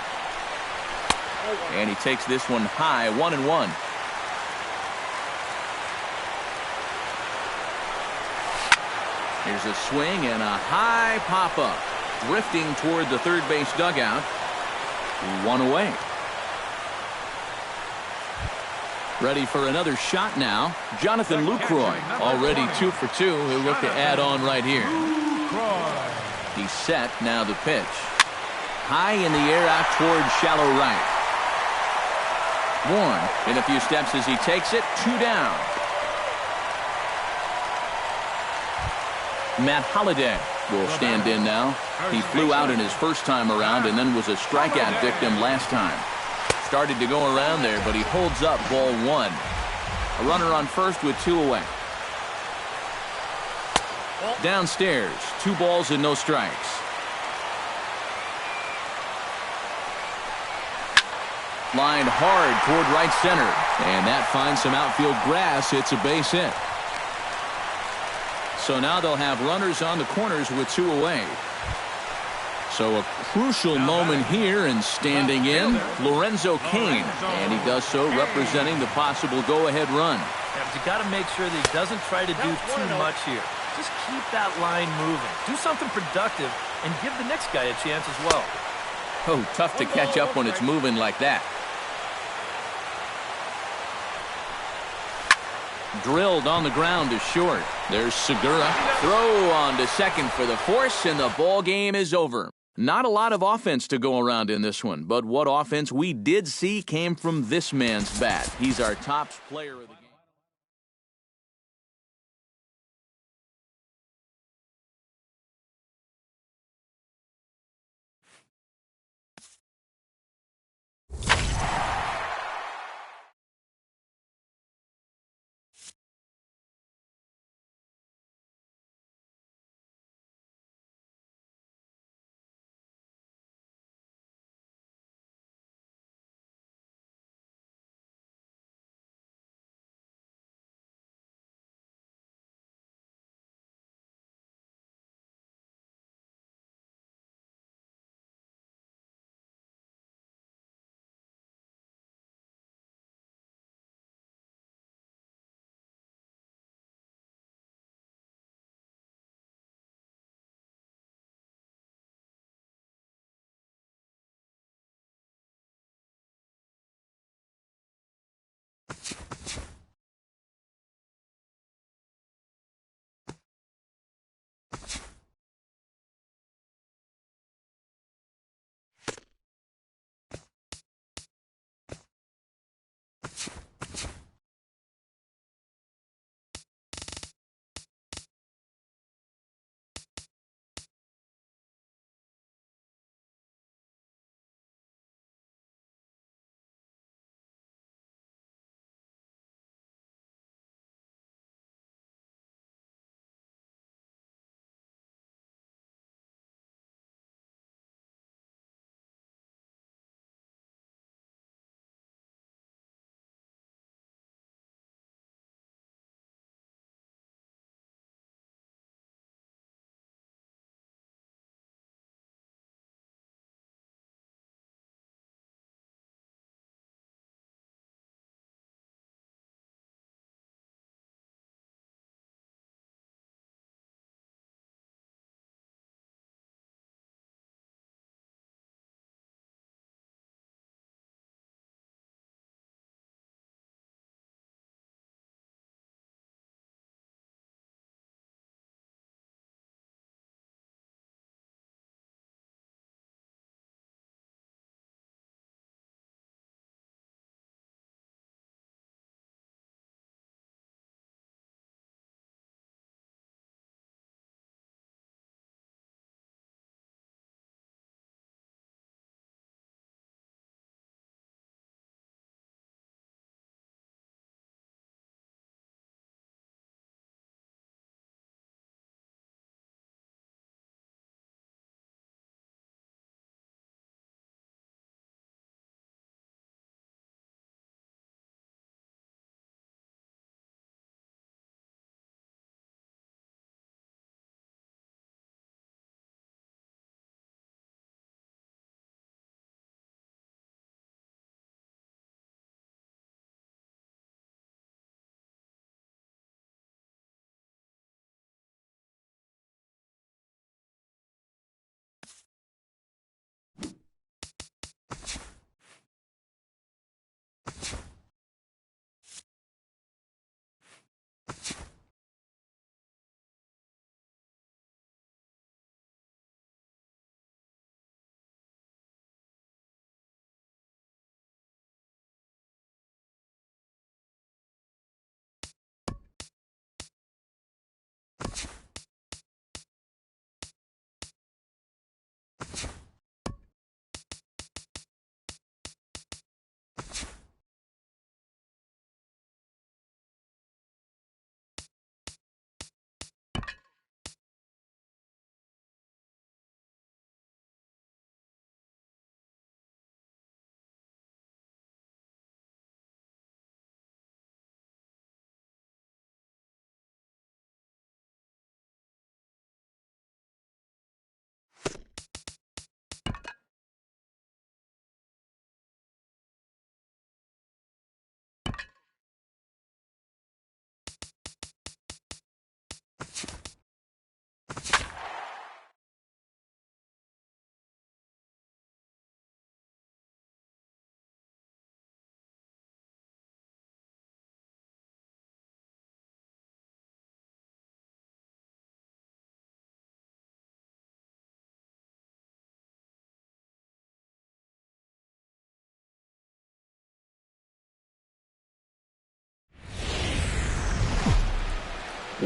And he takes this one high, 1-1. Here's a swing and a high pop-up. Drifting toward the third base dugout. One away. Ready for another shot now. Jonathan LUCROY, already 2 for 2. He'll look to add on right here. He's set, now the pitch. High in the air out toward shallow right. BOURN in a few steps as he takes it. 2 down. Matt Holliday will stand in now. He flew out in his first time around and then was a strikeout victim last time. Started to go around there, but he holds up ball 1. A runner on first with 2 away. Downstairs, 2 balls and no strikes. Lined hard toward right center, and that finds some outfield grass. It's a base hit. So now they'll have runners on the corners with 2 away. So a crucial moment here, and standing in, Lorenzo CAIN, and he does so representing the possible go-ahead run. Yeah, but you got to make sure that he doesn't try to do too much here. Just keep that line moving. Do something productive and give the next guy a chance as well. Oh, tough to catch up when it's moving like that. Drilled on the ground to short. There's SEGURA. Throw on to second for the force, and the ball game is over. Not a lot of offense to go around in this one, but what offense we did see came from this man's bat. He's our top player of the game.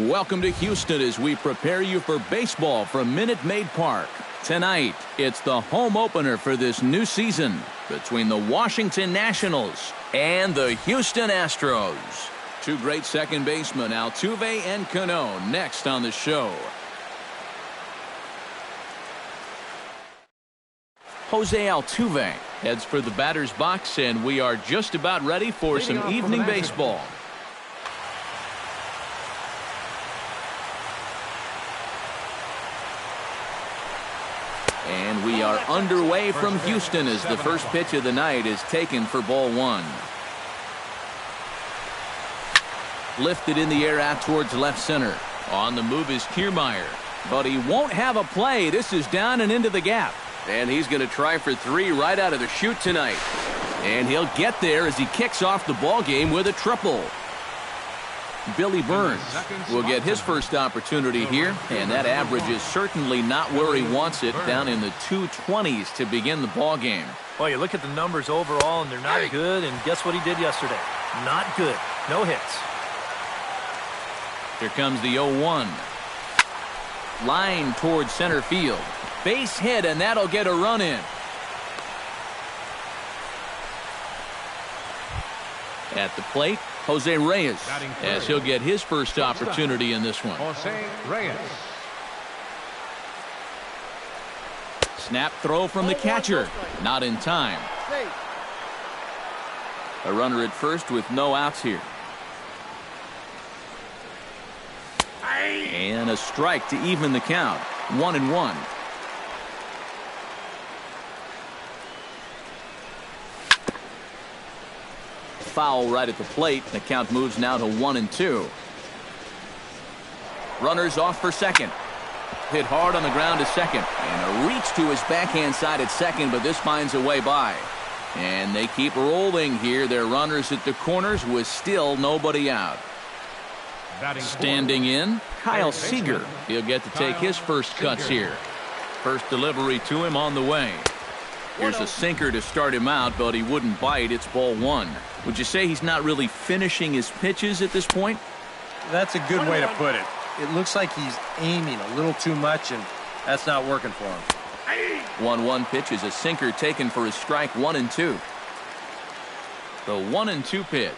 Welcome to Houston as we prepare you for baseball from Minute Maid Park. Tonight, it's the home opener for this new season between the Washington Nationals and the Houston Astros. Two great second basemen, Altuve and Cano, next on the show. Jose Altuve heads for the batter's box, and we are just about ready for some evening baseball. And we are underway from Houston as the first pitch of the night is taken for ball one. Lifted in the air out towards left center. On the move is Kiermaier, but he won't have a play. This is down and into the gap. And he's going to try for three right out of the chute tonight. And he'll get there as he kicks off the ball game with a triple. Billy Burns will get his first opportunity here, and that average is certainly not where he wants it, down in the 220s to begin the ball game. Well, you look at the numbers overall, and they're not good, and guess what he did yesterday? Not good. No hits. Here comes the 0-1. Line towards center field. Base hit, and that'll get a run in. At the plate, Jose Reyes, as he'll get his first opportunity in this one. Jose Reyes. Snap throw from the catcher. Not in time. A runner at first with no outs here. And a strike to even the count. 1-1. Foul right at the plate. The count moves now to 1-2. Runners off for second. Hit hard on the ground to second. And a reach to his backhand side at second, but this finds a way by. And they keep rolling here. Their runners at the corners with still nobody out. Standing in, Kyle Seager. He'll get to take his first cuts here. First delivery to him on the way. Here's a sinker to start him out, but he wouldn't bite. It's ball one. Would you say he's not really finishing his pitches at this point? That's a good way to put it. It looks like he's aiming a little too much, and that's not working for him. 1-1 pitch is a sinker taken for his strike. 1-2. The 1-2 pitch.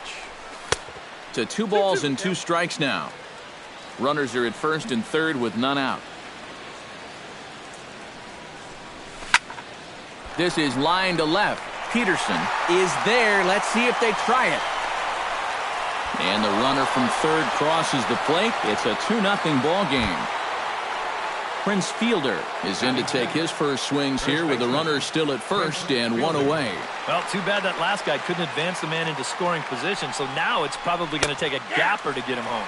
To 2 balls and 2 strikes now. Runners are at first and third with none out. This is line to left. Peterson is there. Let's see if they try it. And the runner from third crosses the plate. It's a 2-0 ball game. Prince Fielder is in to take his first swings here with the runner still at first and one away. Well, too bad that last guy couldn't advance the man into scoring position, so now it's probably going to take a gapper to get him home.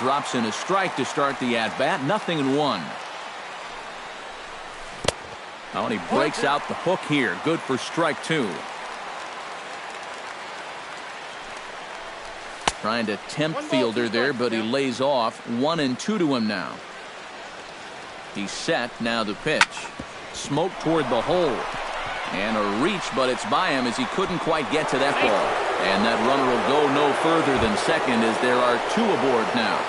Drops in a strike to start the at-bat. 0-1. Oh, and he breaks out the hook here. Good for strike 2. Trying to tempt Fielder there, but he lays off. 1-2 to him now. He's set. Now the pitch. Smoke toward the hole. And a reach, but it's by him as he couldn't quite get to that ball. And that runner will go no further than second as there are 2 aboard now.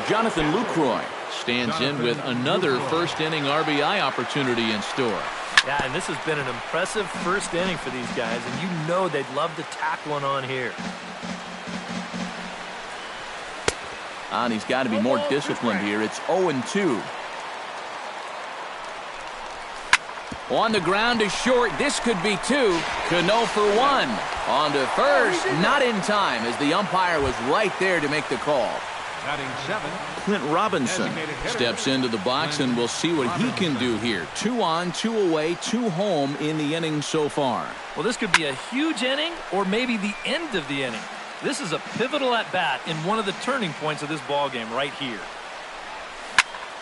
Jonathan Lucroy stands in with another first-inning RBI opportunity in store. Yeah, and this has been an impressive first inning for these guys, and you know they'd love to tack one on here. And he's got to be more disciplined here. It's 0-2. On the ground to short. This could be 2. Cano for 1. On to first. Not in time as the umpire was right there to make the call. Clint Robinson steps into the box, and we'll see what he can do here. 2 on, 2 away, 2 home in the inning so far. Well, this could be a huge inning or maybe the end of the inning. This is a pivotal at-bat in one of the turning points of this ball game right here.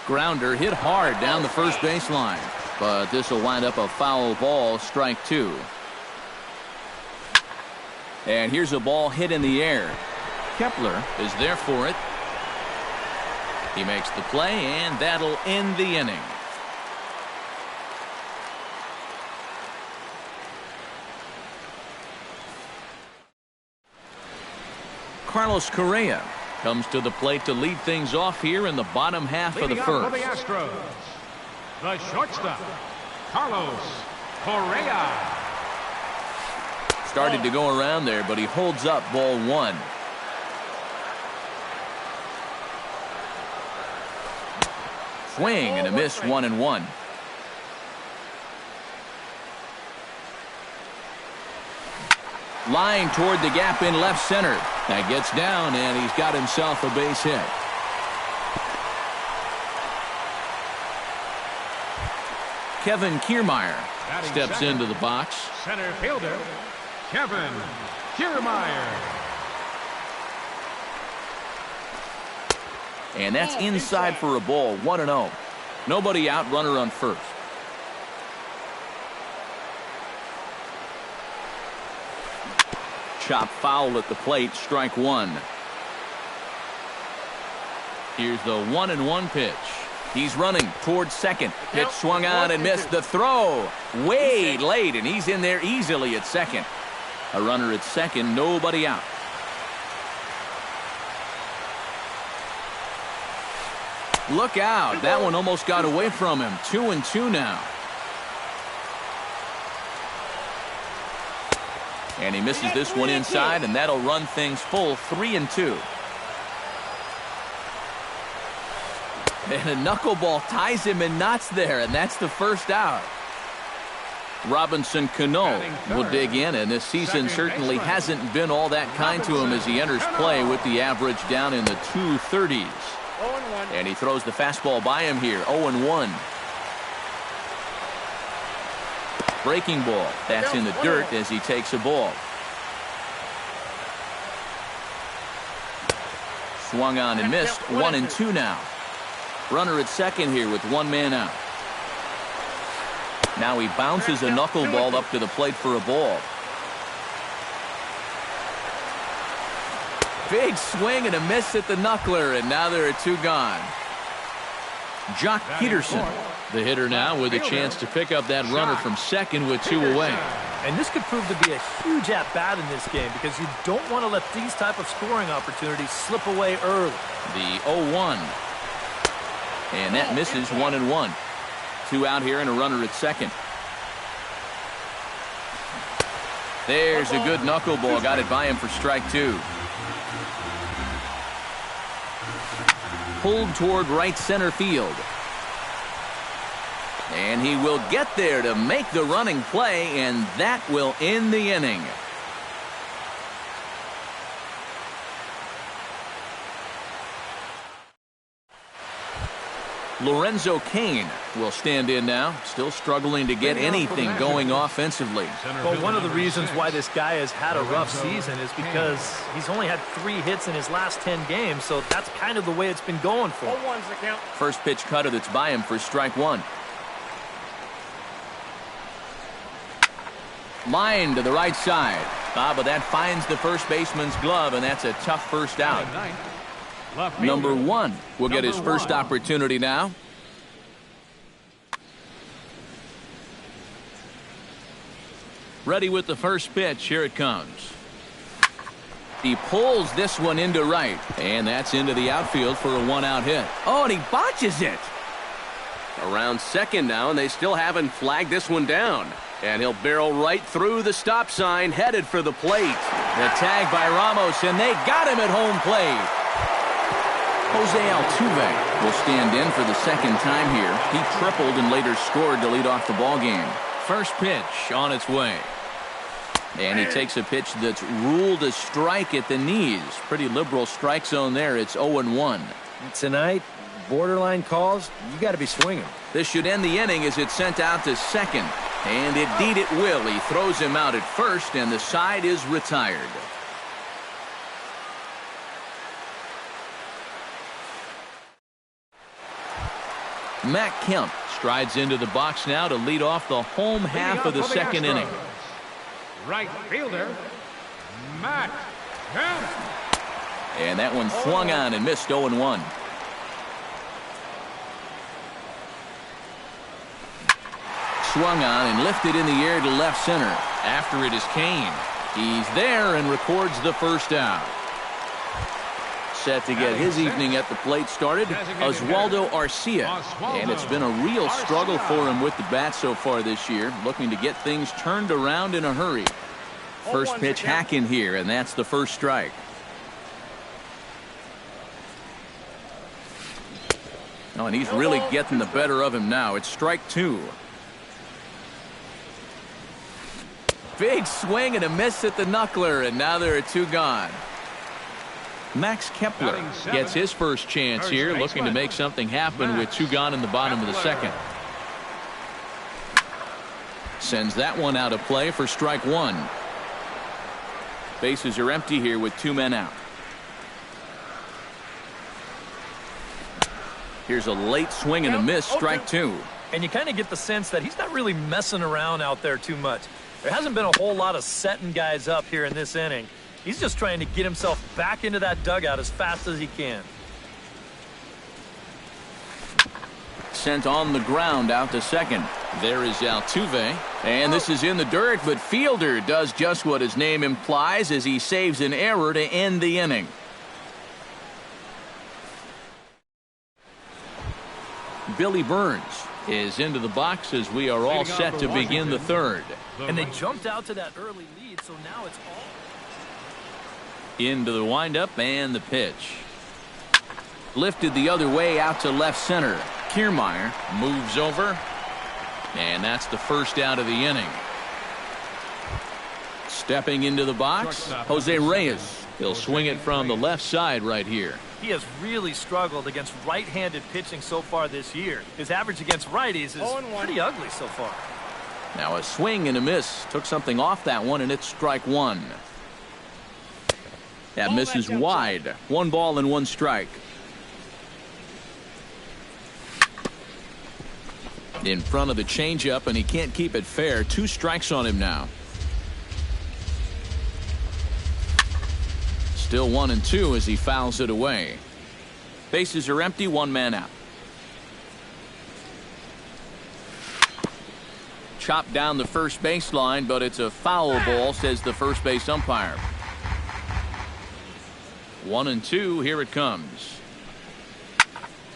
Grounder hit hard down the first baseline, but this will wind up a foul ball. Strike 2. And here's a ball hit in the air. Kepler is there for it. He makes the play, and that'll end the inning. Carlos Correa Comes to the plate to lead things off here in the bottom half of the Leading first. up for the Astros, the shortstop, Carlos Correa. Started to go around there, but he holds up ball one. Swing and a miss, 1-1. Line toward the gap in left center. That gets down, and he's got himself a base hit. Kevin Kiermaier steps into the box. Center fielder, Kevin Kiermaier. And that's inside for a ball, 1-0. Nobody out, runner on first. Chop foul at the plate, strike one. Here's the 1-1 pitch. He's running towards second. Pitch swung on and missed. The throw way late, and he's in there easily at second. A runner at second, nobody out. Look out. That one almost got away from him. 2-2 now. And he misses this one inside, and that'll run things full, 3-2. And a knuckleball ties him in knots there, and that's the first out. Robinson Cano will dig in, and this season certainly hasn't been all that kind to him as he enters play with the average down in the 230s. And he throws the fastball by him here, 0-1. Breaking ball. That's in the dirt as he takes a ball. Swung on and missed. 1-2 now. Runner at second here with one man out. Now he bounces a knuckleball up to the plate for a ball. Big swing and a miss at the knuckler, and now there are two gone. Jock Peterson, the hitter now, with a chance to pick up that runner from second with two away. And this could prove to be a huge at-bat in this game because you don't want to let these type of scoring opportunities slip away early. The 0-1. And that misses, 1-1. Two out here and a runner at second. There's a good knuckleball. Got it by him for strike two. Pulled toward right center field. And he will get there to make the running play, and that will end the inning. Lorenzo Cain will stand in now, still struggling to get anything going offensively. Well, one of the reasons why this guy has had a rough season is because he's only had 3 hits in his last 10 games, so that's kind of the way it's been going for him. First pitch cutter that's by him for strike one. Line to the right side. But that finds the first baseman's glove, and that's a tough first out. Number one will get his first opportunity now. Ready with the first pitch. Here it comes. He pulls this one into right, and that's into the outfield for a 1-out hit. Oh, and he botches it. Around second now, and they still haven't flagged this one down. And he'll barrel right through the stop sign, headed for the plate. The tag by Ramos, and they got him at home plate. Jose Altuve will stand in for the second time here. He tripled and later scored to lead off the ball game. First pitch on its way. And he takes a pitch that's ruled a strike at the knees. Pretty liberal strike zone there. It's 0-1. Tonight, borderline calls, you got to be swinging. This should end the inning as it's sent out to second. And indeed it will. He throws him out at first, and the side is retired. Matt Kemp strides into the box now to lead off the home half of the second inning. Right fielder, Matt Kemp. And that one swung on and missed, 0-1. Swung on and lifted in the air to left center. After it is Cain. He's there and records the first out. Set to get his evening at the plate started, Oswaldo Arcia. And it's been a real struggle for him with the bat so far this year, looking to get things turned around in a hurry. First pitch hack in here, and that's the first strike. Oh, and he's really getting the better of him now. It's strike 2. Big swing and a miss at the knuckler, and now there are 2 gone. Max Kepler gets his first chance here, looking to make something happen with 2 gone in the bottom of the second. Sends that one out of play for strike 1. Bases are empty here with 2 men out. Here's a late swing and a miss, strike 2. And you kind of get the sense that he's not really messing around out there too much. There hasn't been a whole lot of setting guys up here in this inning. He's just trying to get himself back into that dugout as fast as he can. Sent on the ground out to second. There is Altuve. And this is in the dirt, but Fielder does just what his name implies as he saves an error to end the inning. Billy Burns is into the box as we are all set to begin the third. And they jumped out to that early lead, so now it's all into the windup and the pitch. Lifted the other way out to left center. Kiermaier moves over, and that's the first out of the inning. Stepping into the box, Jose Reyes. He'll swing it from the left side right here. He has really struggled against right-handed pitching so far this year. His average against righties is pretty ugly so far. Now a swing and a miss. Took something off that one, and it's strike 1. That misses wide. 1 ball and 1 strike. In front of the changeup, and he can't keep it fair. 2 strikes on him now. Still 1-2 as he fouls it away. Bases are empty, 1 man out. Chopped down the first baseline, but it's a foul ball, says the first base umpire. 1-2, here it comes.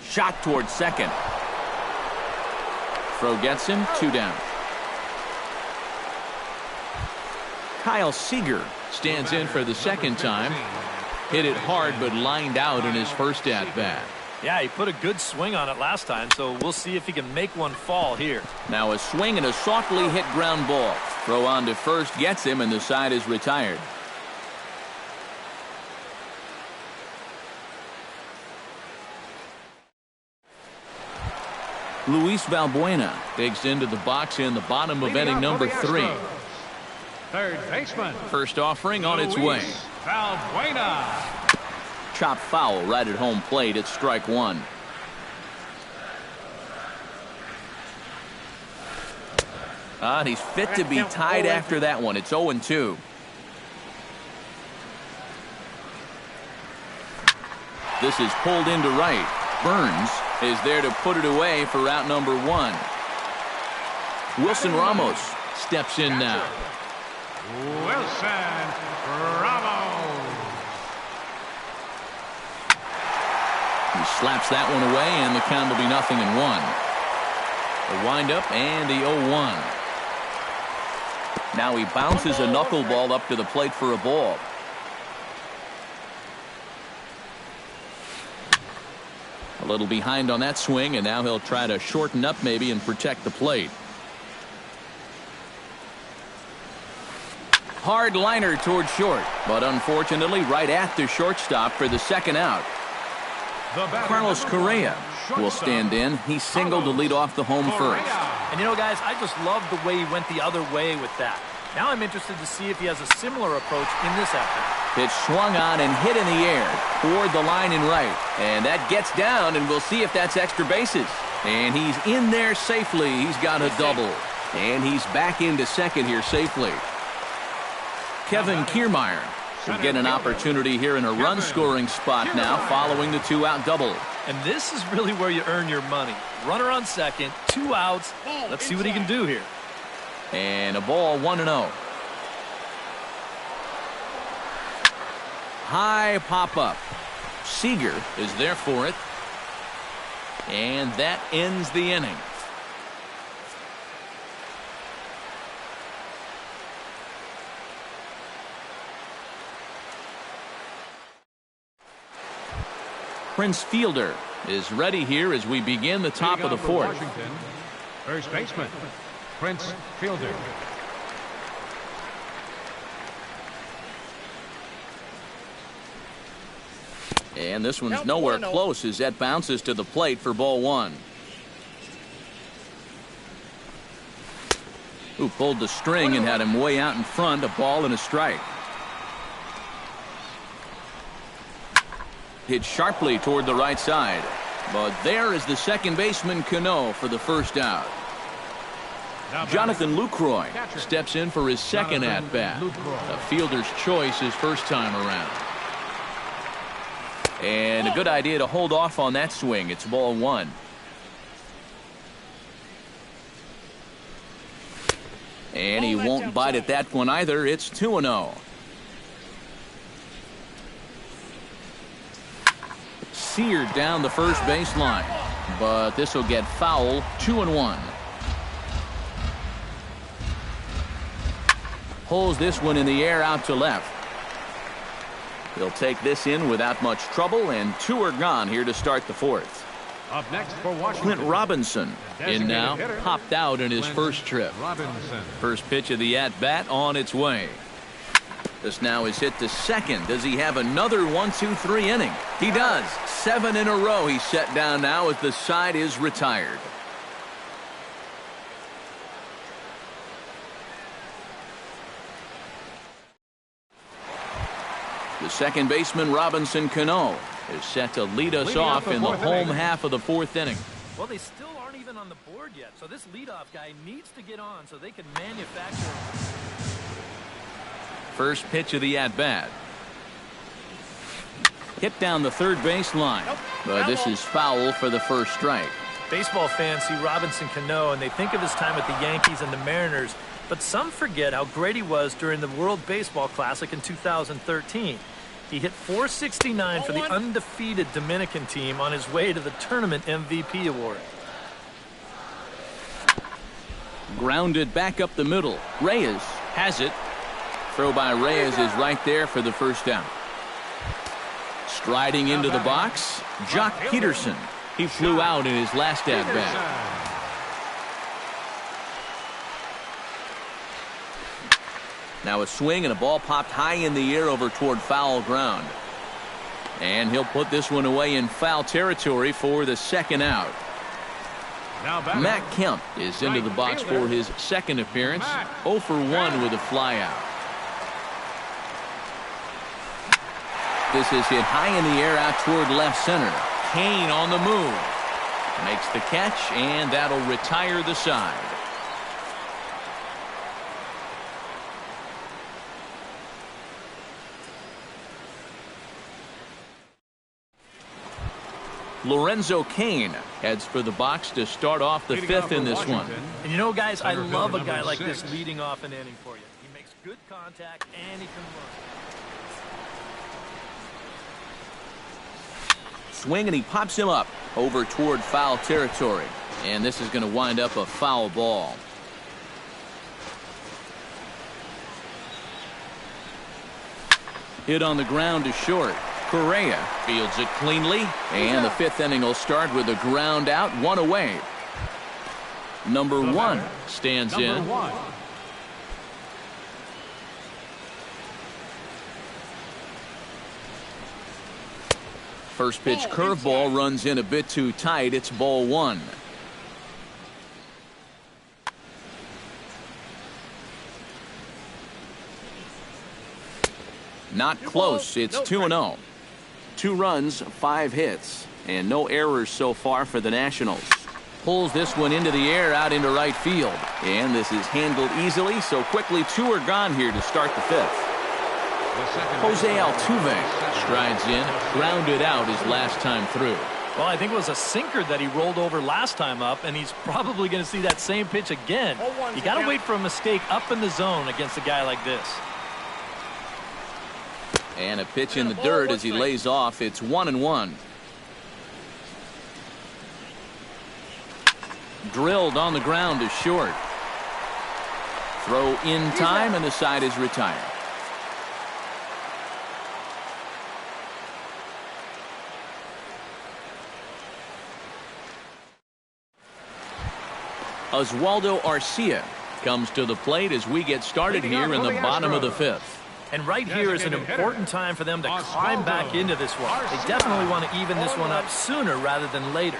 Shot towards second. Throw gets him, 2 down. Kyle Seager stands in for the second time. Hit it hard, but lined out in his first at-bat. Yeah, he put a good swing on it last time, so we'll see if he can make one fall here. Now a swing and a softly hit ground ball. Throw on to first gets him, and the side is retired. Luis Valbuena digs into the box in the bottom of inning number 3. Third baseman. First offering on its way. Valbuena. Chop foul right at home plate. It's strike 1. And he's fit to be tied after that one. It's 0-2. This is pulled into right. Burns is there to put it away for out number 1. Wilson Ramos steps in now. Wilson Ramos. He slaps that one away, and the count will be 0-1. The windup and the 0-1. Now he bounces a knuckleball up to the plate for a ball. A little behind on that swing, and now he'll try to shorten up maybe and protect the plate. Hard liner toward short, but unfortunately right at the shortstop for the second out. Carlos Correa will stand in. He singled to lead off the home first. And you know, guys, I just love the way he went the other way with that. Now I'm interested to see if he has a similar approach in this at-bat. Pitch swung on and hit in the air toward the line and right. And that gets down, and we'll see if that's extra bases. And he's in there safely. He's got a double. And he's back into second here safely. Kevin Kiermaier will get an opportunity here in a run-scoring spot now following the 2-out double. And this is really where you earn your money. Runner on second, 2 outs. Let's see what he can do here. And a ball, 1-0. High pop-up. Seager is there for it. And that ends the inning. Prince Fielder is ready here as we begin the top of the fourth. Washington, first baseman, Prince Fielder. And this one's nowhere close as that bounces to the plate for ball one. Who pulled the string and had him way out in front, a ball and a strike. Hit sharply toward the right side. But there is the second baseman, Cano, for the first out. Jonathan LUCROY steps in for his second at-bat. A fielder's choice his first time around. And a good idea to hold off on that swing. It's ball one. And he won't bite at that one either. It's 2-0. Seared down the first baseline, but this will get foul. 2-1. Pulls this one in the air out to left. He'll take this in without much trouble, and two are gone here to start the fourth. Up next for Washington, Clint Robinson in now, popped out in his first trip. First pitch of the at-bat on its way. This now is hit to second. Does he have another 1-2-3 inning? He does. 7 in a row he's set down now as the side is retired. The second baseman, Robinson Cano, is set to lead us off in the home half of the fourth inning. Well, they still aren't even on the board yet, so this leadoff guy needs to get on so they can manufacture. First pitch of the at-bat. Hit down the third base line, but this is foul for the first strike. Baseball fans see Robinson Cano and they think of his time with the Yankees and the Mariners, but some forget how great he was during the World Baseball Classic in 2013. He hit .469 for the undefeated Dominican team on his way to the tournament MVP award. Grounded back up the middle. Reyes has it. Throw by Reyes is right there for the first down. Striding into the box, Jock Peterson. He flew out in his last at-bat. Now a swing and a ball popped high in the air over toward foul ground. And he'll put this one away in foul territory for the second out. Matt Kemp is into the box for his second appearance. 0 for 1 with a flyout. This is hit high in the air out toward left center. CAIN on the move. Makes the catch, and that'll retire the side. Lorenzo CAIN heads for the box to start off the fifth in this one. And you know, guys, I love a guy like this leading off an inning for you. He makes good contact and he can run. Swing, and he pops him up over toward foul territory. And this is going to wind up a foul ball. Hit on the ground to short. Correa fields it cleanly, and the fifth inning will start with a ground out, one away. Number one stands in. First pitch curveball runs in a bit too tight. It's ball one. Not close. It's 2-0. 2 runs, 5 hits, and no errors so far for the Nationals. Pulls this one into the air out into right field. And this is handled easily, so quickly 2 are gone here to start the fifth. Jose Altuve strides in, grounded out his last time through. Well, I think it was a sinker that he rolled over last time up, and he's probably going to see that same pitch again. You got to wait for a mistake up in the zone against a guy like this. And a pitch in the dirt as he lays off. It's 1-1. Drilled on the ground to short. Throw in time, and the side is retired. Oswaldo Arcia comes to the plate as we get started here in the bottom of the fifth. And right here is an important time for them to climb back into this one. They definitely want to even this one up sooner rather than later.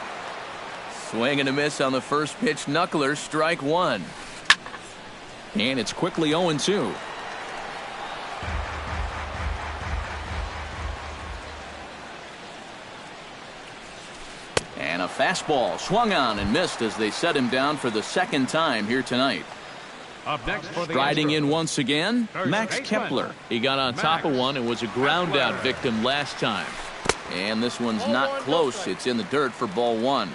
Swing and a miss on the first pitch. Knuckler, strike one. And it's quickly 0-2. And a fastball swung on and missed as they set him down for the second time here tonight. Up next for the Striding Astros. in once again, Max baseman. Kepler. He got on top of one and was a ground out victim last time. And this one's not close. It's in the dirt for ball one.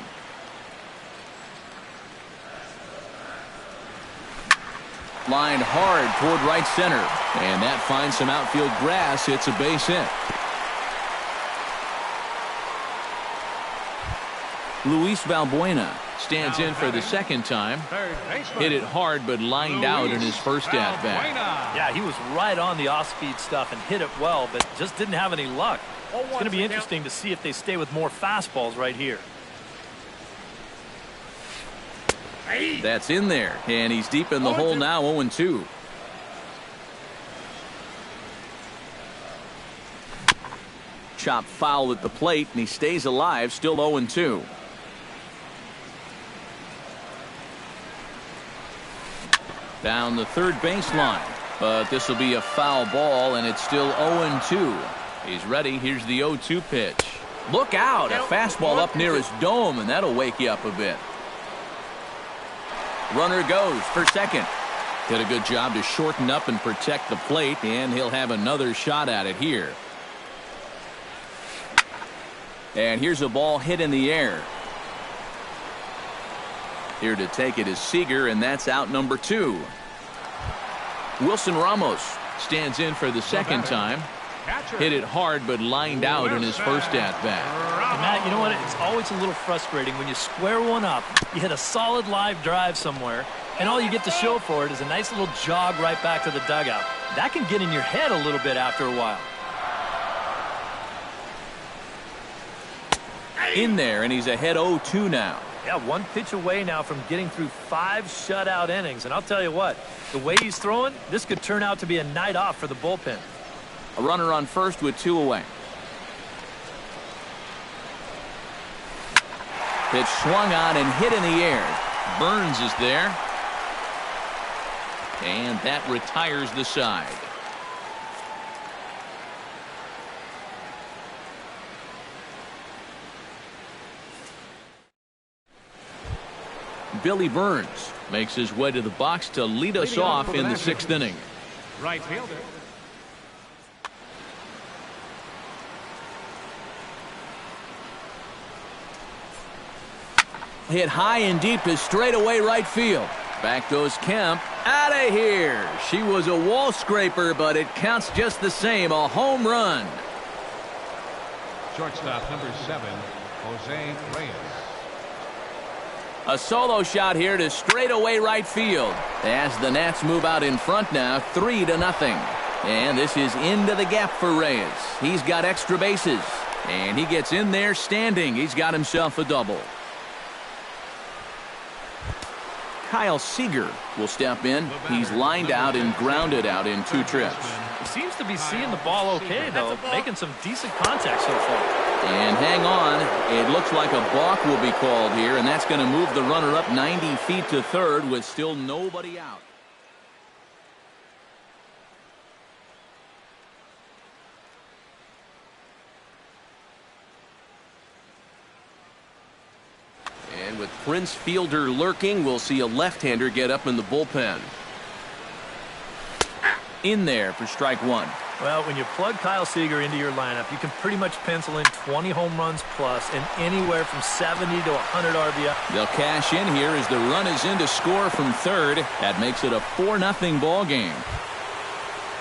Lined hard toward right center. And that finds some outfield grass. It's a base hit. Luis Valbuena stands in for the second time. Hit it hard but lined out in his first at-bat. Yeah, he was right on the off-speed stuff and hit it well, but just didn't have any luck. It's going to be interesting to see if they stay with more fastballs right here. That's in there, and he's deep in the hole now, 0-2. Chop foul at the plate, and he stays alive, still 0-2. Down the third baseline, but this will be a foul ball, and it's still 0-2. He's ready. Here's the 0-2 pitch. Look out! A fastball up near his dome, and that'll wake you up a bit. Runner goes for second. Did a good job to shorten up and protect the plate, and he'll have another shot at it here. And here's a ball hit in the air. Here to take it is Seager, and that's out number 2. Wilson Ramos stands in for the second time. Hit it hard but lined out in his first at-bat. Matt, you know what? It's always a little frustrating when you square one up, you hit a solid live drive somewhere, and all you get to show for it is a nice little jog right back to the dugout. That can get in your head a little bit after a while. In there, and he's ahead 0-2 now. Yeah, one pitch away now from getting through 5 shutout innings. And I'll tell you what, the way he's throwing, this could turn out to be a night off for the bullpen. A runner on first with 2 away. Pitch swung on and hit in the air. Burns is there. And that retires the side. Billy Burns makes his way to the box to lead us off in the 6th inning. Right fielder. Hit high and deep to straightaway right field. Back goes Kemp. Out of here. She was a wall scraper, but it counts just the same. A home run. Shortstop number 7, Jose Reyes. A solo shot here to straightaway right field. As the Nats move out in front now, 3-0. And this is into the gap for Reyes. He's got extra bases. And he gets in there standing. He's got himself a double. Kyle Seager will step in. He's lined out and grounded out in 2 trips. He seems to be seeing the ball okay, though, making some decent contact so far. And hang on, it looks like a balk will be called here, and that's going to move the runner up 90 feet to third with still nobody out. And with Prince Fielder lurking, we'll see a left-hander get up in the bullpen. In there for strike 1. Well, when you plug Kyle Seager into your lineup, you can pretty much pencil in 20 home runs plus and anywhere from 70 to 100 RBI. They'll cash in here as the run is in to score from third. That makes it a 4-0 ball game.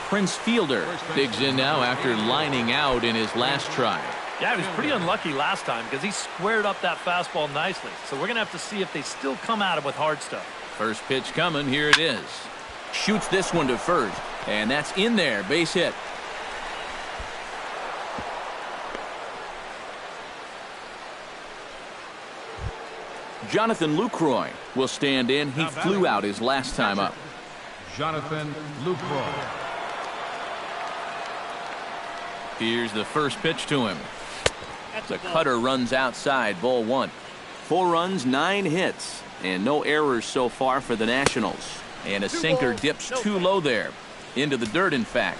Prince Fielder digs in now after lining out in his last try. Yeah, he was pretty unlucky last time because he squared up that fastball nicely. So we're going to have to see if they still come at him with hard stuff. First pitch coming. Here it is. Shoots this one to first. And that's in there. Base hit. Jonathan LUCROY will stand in. He flew out his last time up. Jonathan LUCROY. Here's the first pitch to him. The cutter runs outside, ball 1. 4 runs, 9 hits, and no errors so far for the Nationals. And a sinker dips too low there. Into the dirt, in fact.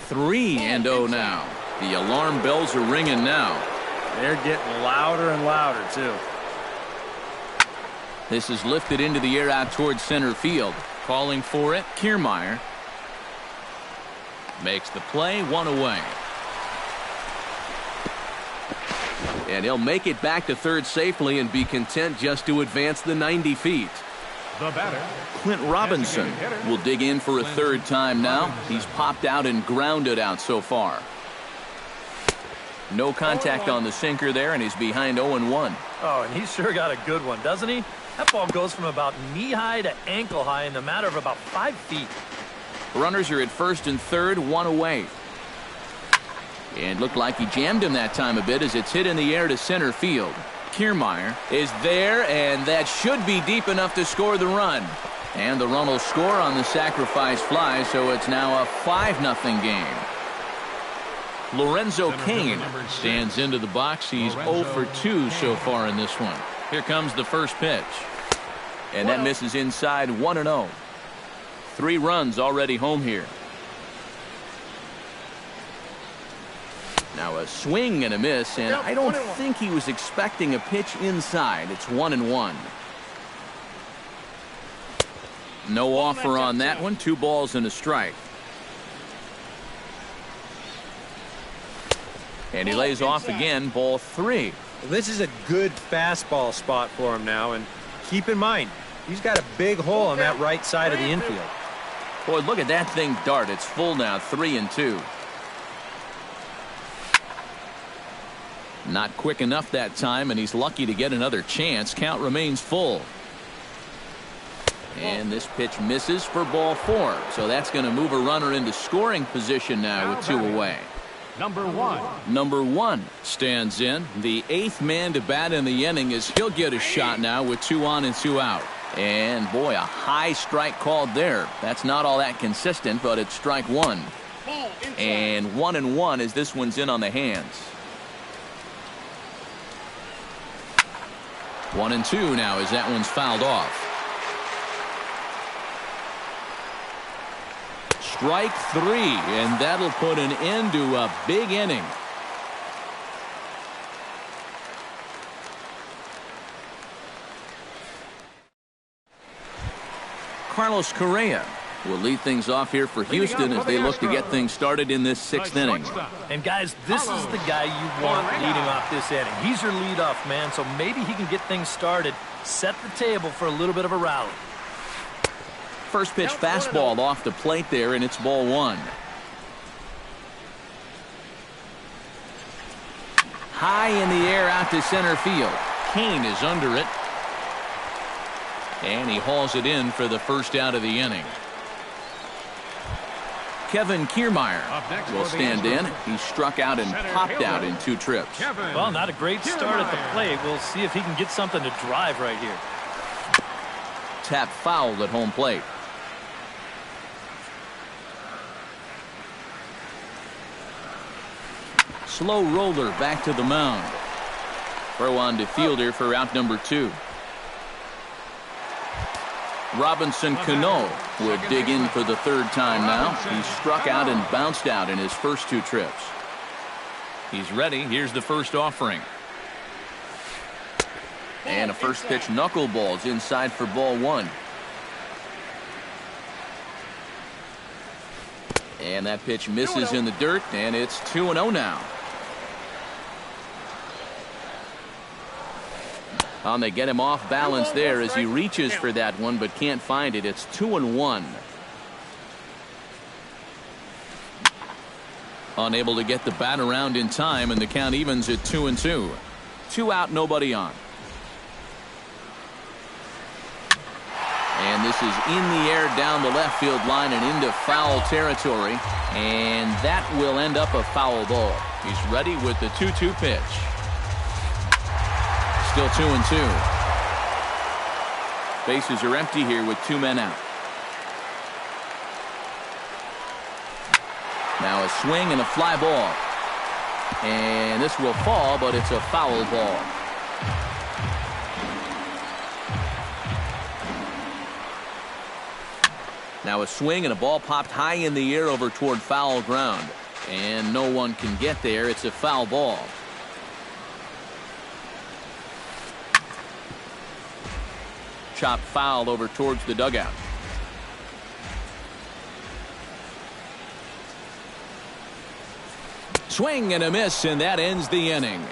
3-0 now. The alarm bells are ringing now. They're getting louder and louder, too. This is lifted into the air out towards center field. Calling for it, Kiermaier. Makes the play, 1 away. And he'll make it back to third safely and be content just to advance the 90 feet. The batter, Clint Robinson will dig in for a third time now. He's popped out and grounded out so far. No contact on the sinker there, and he's behind 0-1. Oh, and he's sure got a good one, doesn't he? That ball goes from about knee-high to ankle-high in the matter of about 5 feet. Runners are at first and third, 1 away. And looked like he jammed him that time a bit as it's hit in the air to center field. Kiermaier is there, and that should be deep enough to score the run. And the run will score on the sacrifice fly, so it's now a 5-0 game. Lorenzo CAIN stands into the box. He's 0 for 2 so far in this one. Here comes the first pitch. And that misses inside, 1-0. 3 runs already home here. Now a swing and a miss, and I don't think he was expecting a pitch inside. It's 1-1. No offer on that one. 2 balls and a strike. And he lays off again, ball 3. Well, this is a good fastball spot for him now, and keep in mind, he's got a big hole on that right side of the infield. Boy, look at that thing dart. It's full now, 3-2. Not quick enough that time, and he's lucky to get another chance. Count remains full. And this pitch misses for ball 4. So that's going to move a runner into scoring position now with 2 away. number 1. Number 1 stands in. The 8th man to bat in the inning as he'll get a shot now with 2 on and 2 out. And boy, a high strike called there. That's not all that consistent, but it's strike 1. And 1-1 as this one's in on the hands. 1-2 now as that one's fouled off. Strike 3, and that'll put an end to a big inning. Carlos Correa will lead things off here for Houston as they look to get things started in this 6th inning. And guys, this is the guy you want leading off this inning. He's your leadoff man, so maybe he can get things started, set the table for a little bit of a rally. First pitch fastball off the plate there, and it's ball 1. High in the air out to center field. CAIN is under it. And he hauls it in for the first out of the inning. Kevin Kiermaier will stand in. He struck out and popped out in 2 trips. Well, not a great start at the plate. We'll see if he can get something to drive right here. Tap fouled at home plate. Slow roller back to the mound. Throw on to Fielder for out number 2. Robinson Cano will dig in for the 3rd time now. He struck out and bounced out in his first 2 trips. He's ready. Here's the first offering. And a first pitch knuckleballs inside for ball 1. And that pitch misses in the dirt, and it's 2-0 now. They get him off balance there as he reaches for that one but can't find it. It's 2-1. Unable to get the bat around in time, and the count evens at 2-2. 2 out, nobody on. And this is in the air down the left field line and into foul territory. And that will end up a foul ball. He's ready with the 2-2 pitch. Still 2-2. Bases are empty here with 2 men out. Now a swing and a fly ball. And this will fall, but it's a foul ball. Now a swing and a ball popped high in the air over toward foul ground. And no one can get there. It's a foul ball. Chopped foul over towards the dugout. Swing and a miss, and that ends the inning.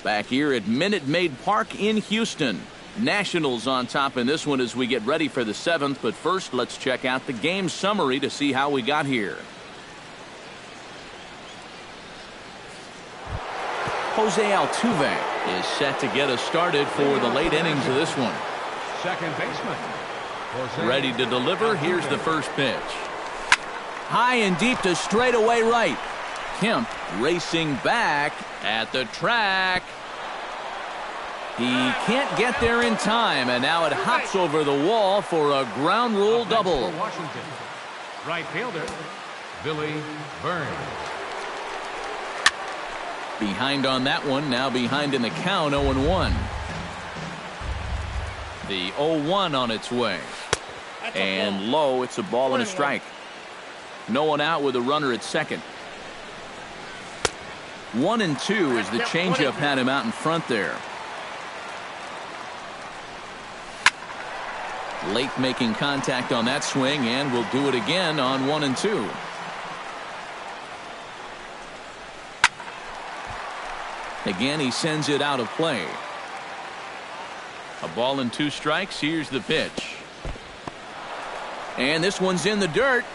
Back here at Minute Maid Park in Houston. Nationals on top in this one as we get ready for the 7th. But first, let's check out the game summary to see how we got here. Jose Altuve is set to get us started for the late innings of this one. Second baseman. Jose Ready to deliver. Here's the first pitch. High and deep to straightaway right. Kemp racing back at the track. He can't get there in time, and now it hops over the wall for a ground rule double. For Washington. Right fielder, Billy Bourn. Behind on that one, now behind in the count, 0-1. The 0-1 on its way. And low, it's a ball and a strike. No one out with a runner at second. 1-2 as the changeup had him out in front there. Late making contact on that swing, and will do it again on 1-2. Again, he sends it out of play. A ball and 2 strikes. Here's the pitch. And this one's in the dirt.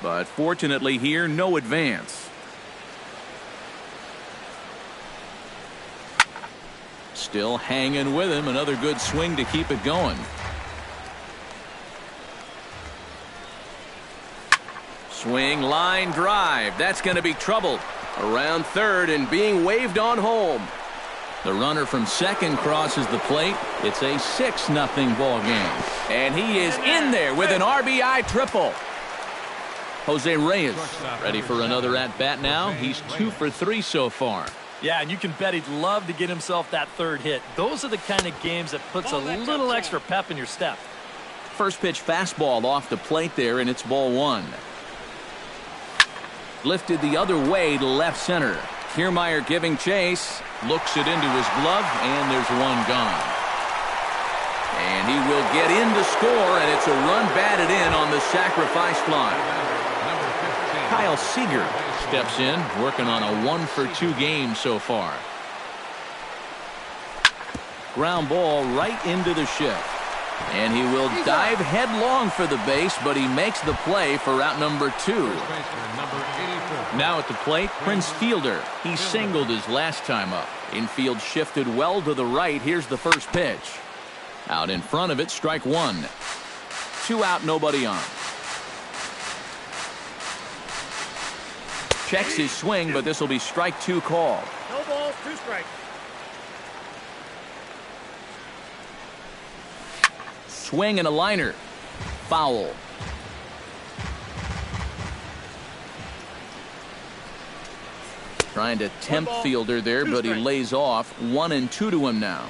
But fortunately here, no advance. Still hanging with him. Another good swing to keep it going. Swing, line drive. That's going to be trouble. Around third and being waved on home. The runner from second crosses the plate. It's a 6-0 ball game. And he is in there with an RBI triple. Jose Reyes ready for another at-bat now. He's 2 for 3 so far. Yeah, and you can bet he'd love to get himself that third hit. Those are the kind of games that puts a little extra pep in your step. First pitch fastball off the plate there, and it's ball 1. Lifted the other way to left center. Kiermaier giving chase. Looks it into his glove, and there's one gone. And he will get in to score, and it's a run batted in on the sacrifice fly. Kyle Seager steps in, working on a 1 for 2 game so far. Ground ball right into the shift. And he will dive headlong for the base, but he makes the play for out number 2. Now at the plate, Prince Fielder. He singled his last time up. Infield shifted well to the right. Here's the first pitch. Out in front of it, strike 1. 2 out, nobody on. Checks his swing, but this will be strike 2 called. No balls, 2 strikes. Swing and a liner. Foul. Trying to tempt Fielder there, but he lays off. 1-2 to him now.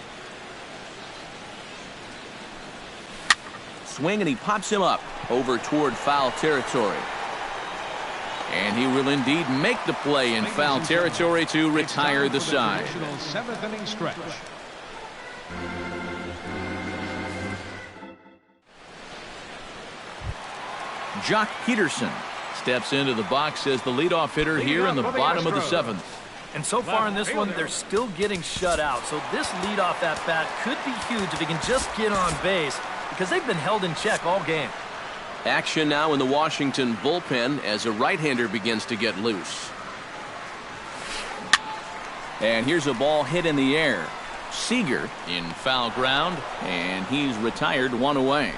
Swing, and he pops him up over toward foul territory. And he will indeed make the play in foul territory to retire the side. 7th inning stretch. Jock Peterson steps into the box as the leadoff hitter here in the bottom of the 7th. And so far in this one, they're still getting shut out. So this leadoff at bat could be huge if he can just get on base, because they've been held in check all game. Action now in the Washington bullpen as a right-hander begins to get loose. And here's a ball hit in the air. Seager in foul ground, and he's retired 1 away.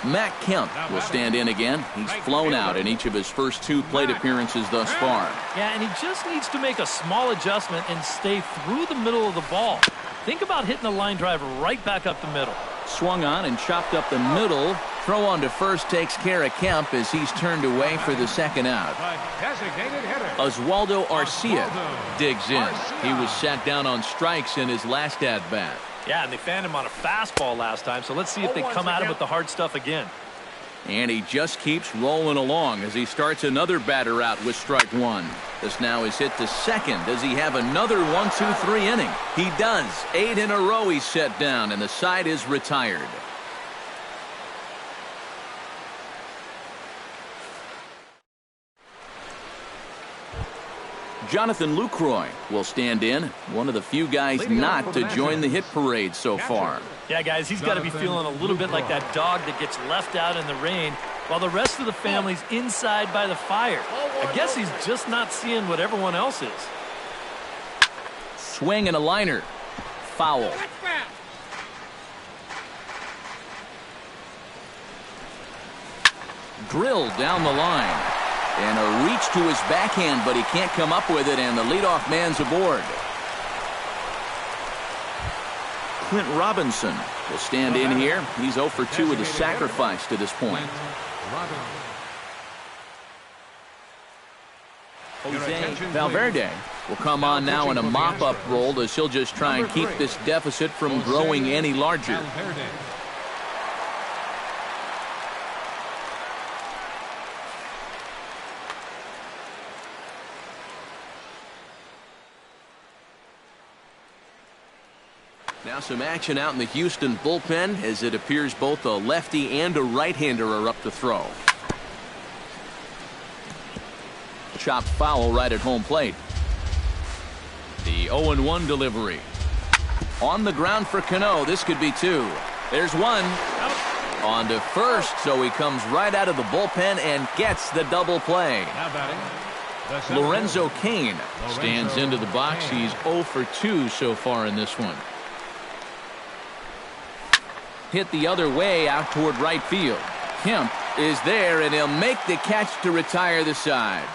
Matt Kemp will stand in again. He's flown out in each of his first 2 plate appearances thus far. Yeah, and he just needs to make a small adjustment and stay through the middle of the ball. Think about hitting a line drive right back up the middle. Swung on and chopped up the middle. Throw on to first takes care of Kemp as he's turned away for the 2nd out. Oswaldo Arcia digs in. He was sat down on strikes in his last at-bat. Yeah, and they fanned him on a fastball last time, so let's see if they come at him with the hard stuff again. And he just keeps rolling along as he starts another batter out with strike 1. This now is hit to second. Does he have another 1-2-3 inning? He does. 8 in a row he's set down, and the side is retired. Jonathan Lucroy will stand in, one of the few guys not to join the hit parade so far. Yeah, guys, he's got to be feeling a little bit like that dog that gets left out in the rain while the rest of the family's inside by the fire. I guess he's just not seeing what everyone else is. Swing and a liner. Foul. Drilled down the line. And a reach to his backhand, but he can't come up with it, and the leadoff man's aboard. Clint Robinson will stand in here. He's 0 for 2 with a sacrifice to this point. Jose Valverde will come on now in a mop-up role as he'll just try and keep this deficit from growing any larger. Now some action out in the Houston bullpen as it appears both a lefty and a right-hander are up to throw. Chopped foul right at home plate. The 0-1 delivery. On the ground for Cano. This could be 2. There's 1. On to first, so he comes right out of the bullpen and gets the double play. Lorenzo CAIN stands into the box. He's 0 for 2 so far in this one. Hit the other way out toward right field. Kemp is there, and he'll make the catch to retire the side.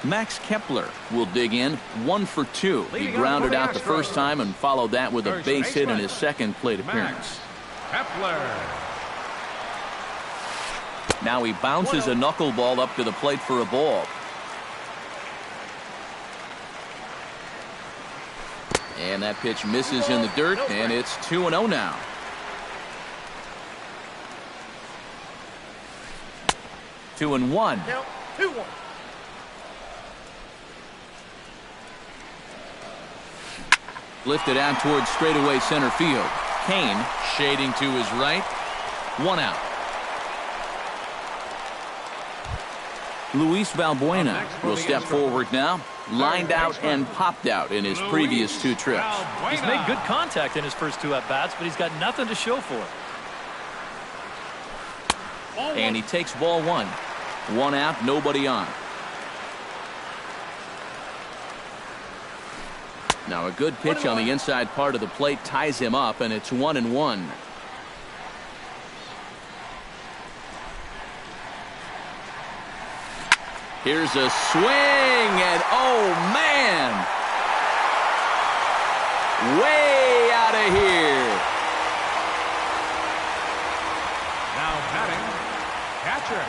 Max Kepler will dig in, 1 for 2. He grounded out the first time and followed that with a base hit in his second plate appearance. Kepler. Now he bounces a knuckleball up to the plate for a ball. And that pitch misses in the dirt, and it's 2-0 now. Two and one. Now 2-1. Lifted out towards straightaway center field. CAIN shading to his right. 1 out. Luis Valbuena will step forward now. Lined out and popped out in his previous 2 trips. He's made good contact in his first 2 at-bats, but he's got nothing to show for it. And he takes ball 1. 1 out, nobody on. Now a good pitch on the inside part of the plate ties him up, and it's 1-1. Here's a swing, and oh man, way out of here. Now batting, catcher.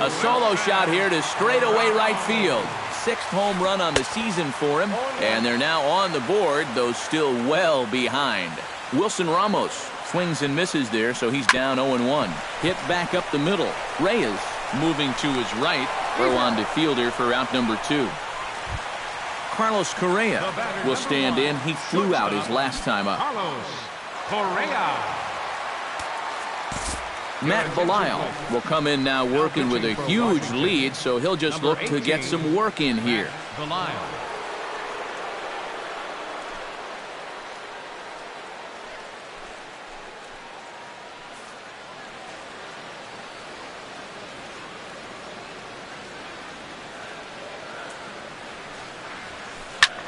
A solo shot here to straightaway right field. 6th home run on the season for him, and they're now on the board, though still well behind. Wilson Ramos swings and misses there, so he's down 0-1. Hit back up the middle. Reyes moving to his right. Throw on to fielder for out number 2. Carlos Correa will stand in. He flew out his last time up. Carlos Correa. Matt Belisle will come in now working with a huge lead, so he'll just look to get some work in here. Belisle.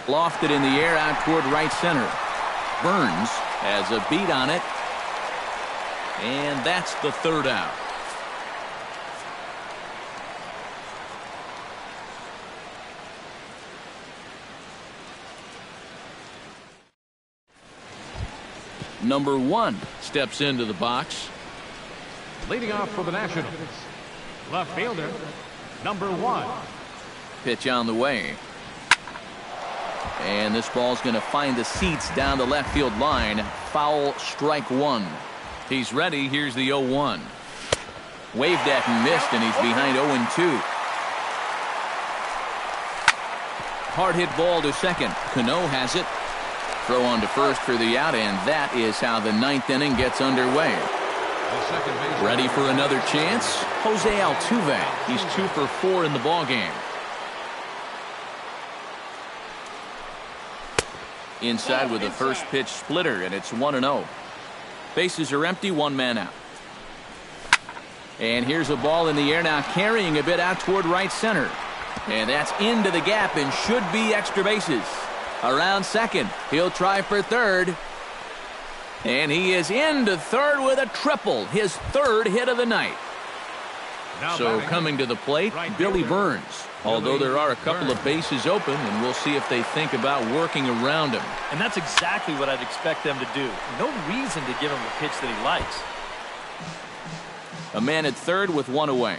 Lofted in the air out toward right center. Burns has a beat on it. And that's the third out. Number 1 steps into the box. Leading off for the Nationals, left fielder, number 1. Pitch on the way. And this ball's going to find the seats down the left field line. Foul, strike 1. He's ready. Here's the 0-1. Waved at and missed, and he's behind 0-2. Hard hit ball to second. Cano has it. Throw on to first for the out, and that is how the 9th inning gets underway. Ready for another chance? Jose Altuve. He's 2 for 4 in the ballgame. Inside with a first pitch splitter, and it's 1-0. Bases are empty, 1 man out. And here's a ball in the air now, carrying a bit out toward right center. And that's into the gap and should be extra bases. Around second, he'll try for third. And he is into third with a triple, his 3rd hit of the night. So coming to the plate, Billy Burns. Although there are a couple of bases open, and we'll see if they think about working around him. And that's exactly what I'd expect them to do. No reason to give him a pitch that he likes. A man at third with 1 away.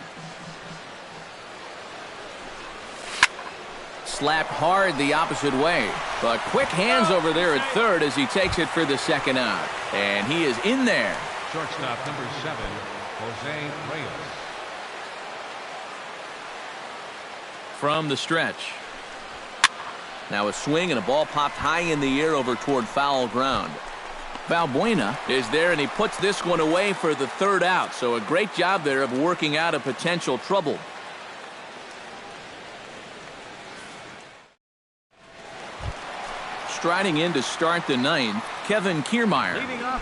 Slapped hard the opposite way. But quick hands over there at third as he takes it for the 2nd out. And he is in there. Shortstop number 7, Jose Reyes. From the stretch. Now a swing and a ball popped high in the air over toward foul ground. Valbuena is there, and he puts this one away for the 3rd out. So a great job there of working out a potential trouble. Striding in to start the 9th, Kevin Kiermaier.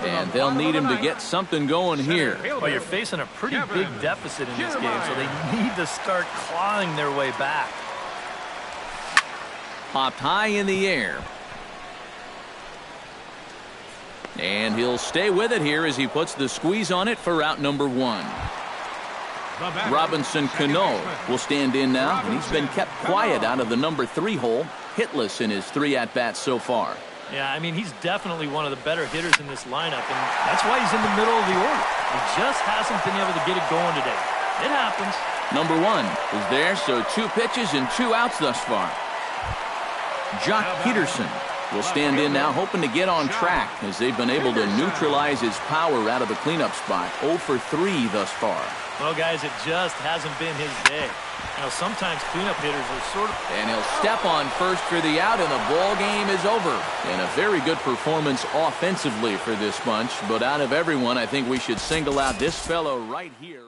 And they'll need him to get something going here. Well, you're facing a pretty big deficit in this game, so they need to start clawing their way back. Popped high in the air. And he'll stay with it here as he puts the squeeze on it for out number 1. Robinson Cano will stand in now, and he's been kept quiet out of the number 3 hole, hitless in his 3 at-bats so far. Yeah, I mean, he's definitely one of the better hitters in this lineup, and that's why he's in the middle of the order. He just hasn't been able to get it going today. It happens. Number 1 is there, so 2 pitches and 2 outs thus far. Jock Peterson will stand in now, hoping to get on track as they've been able to neutralize his power out of the cleanup spot. 0 for 3 thus far. Well, guys, it just hasn't been his day. You know, sometimes cleanup hitters are sort of... And he'll step on first for the out, and the ball game is over. And a very good performance offensively for this bunch. But out of everyone, I think we should single out this fellow right here.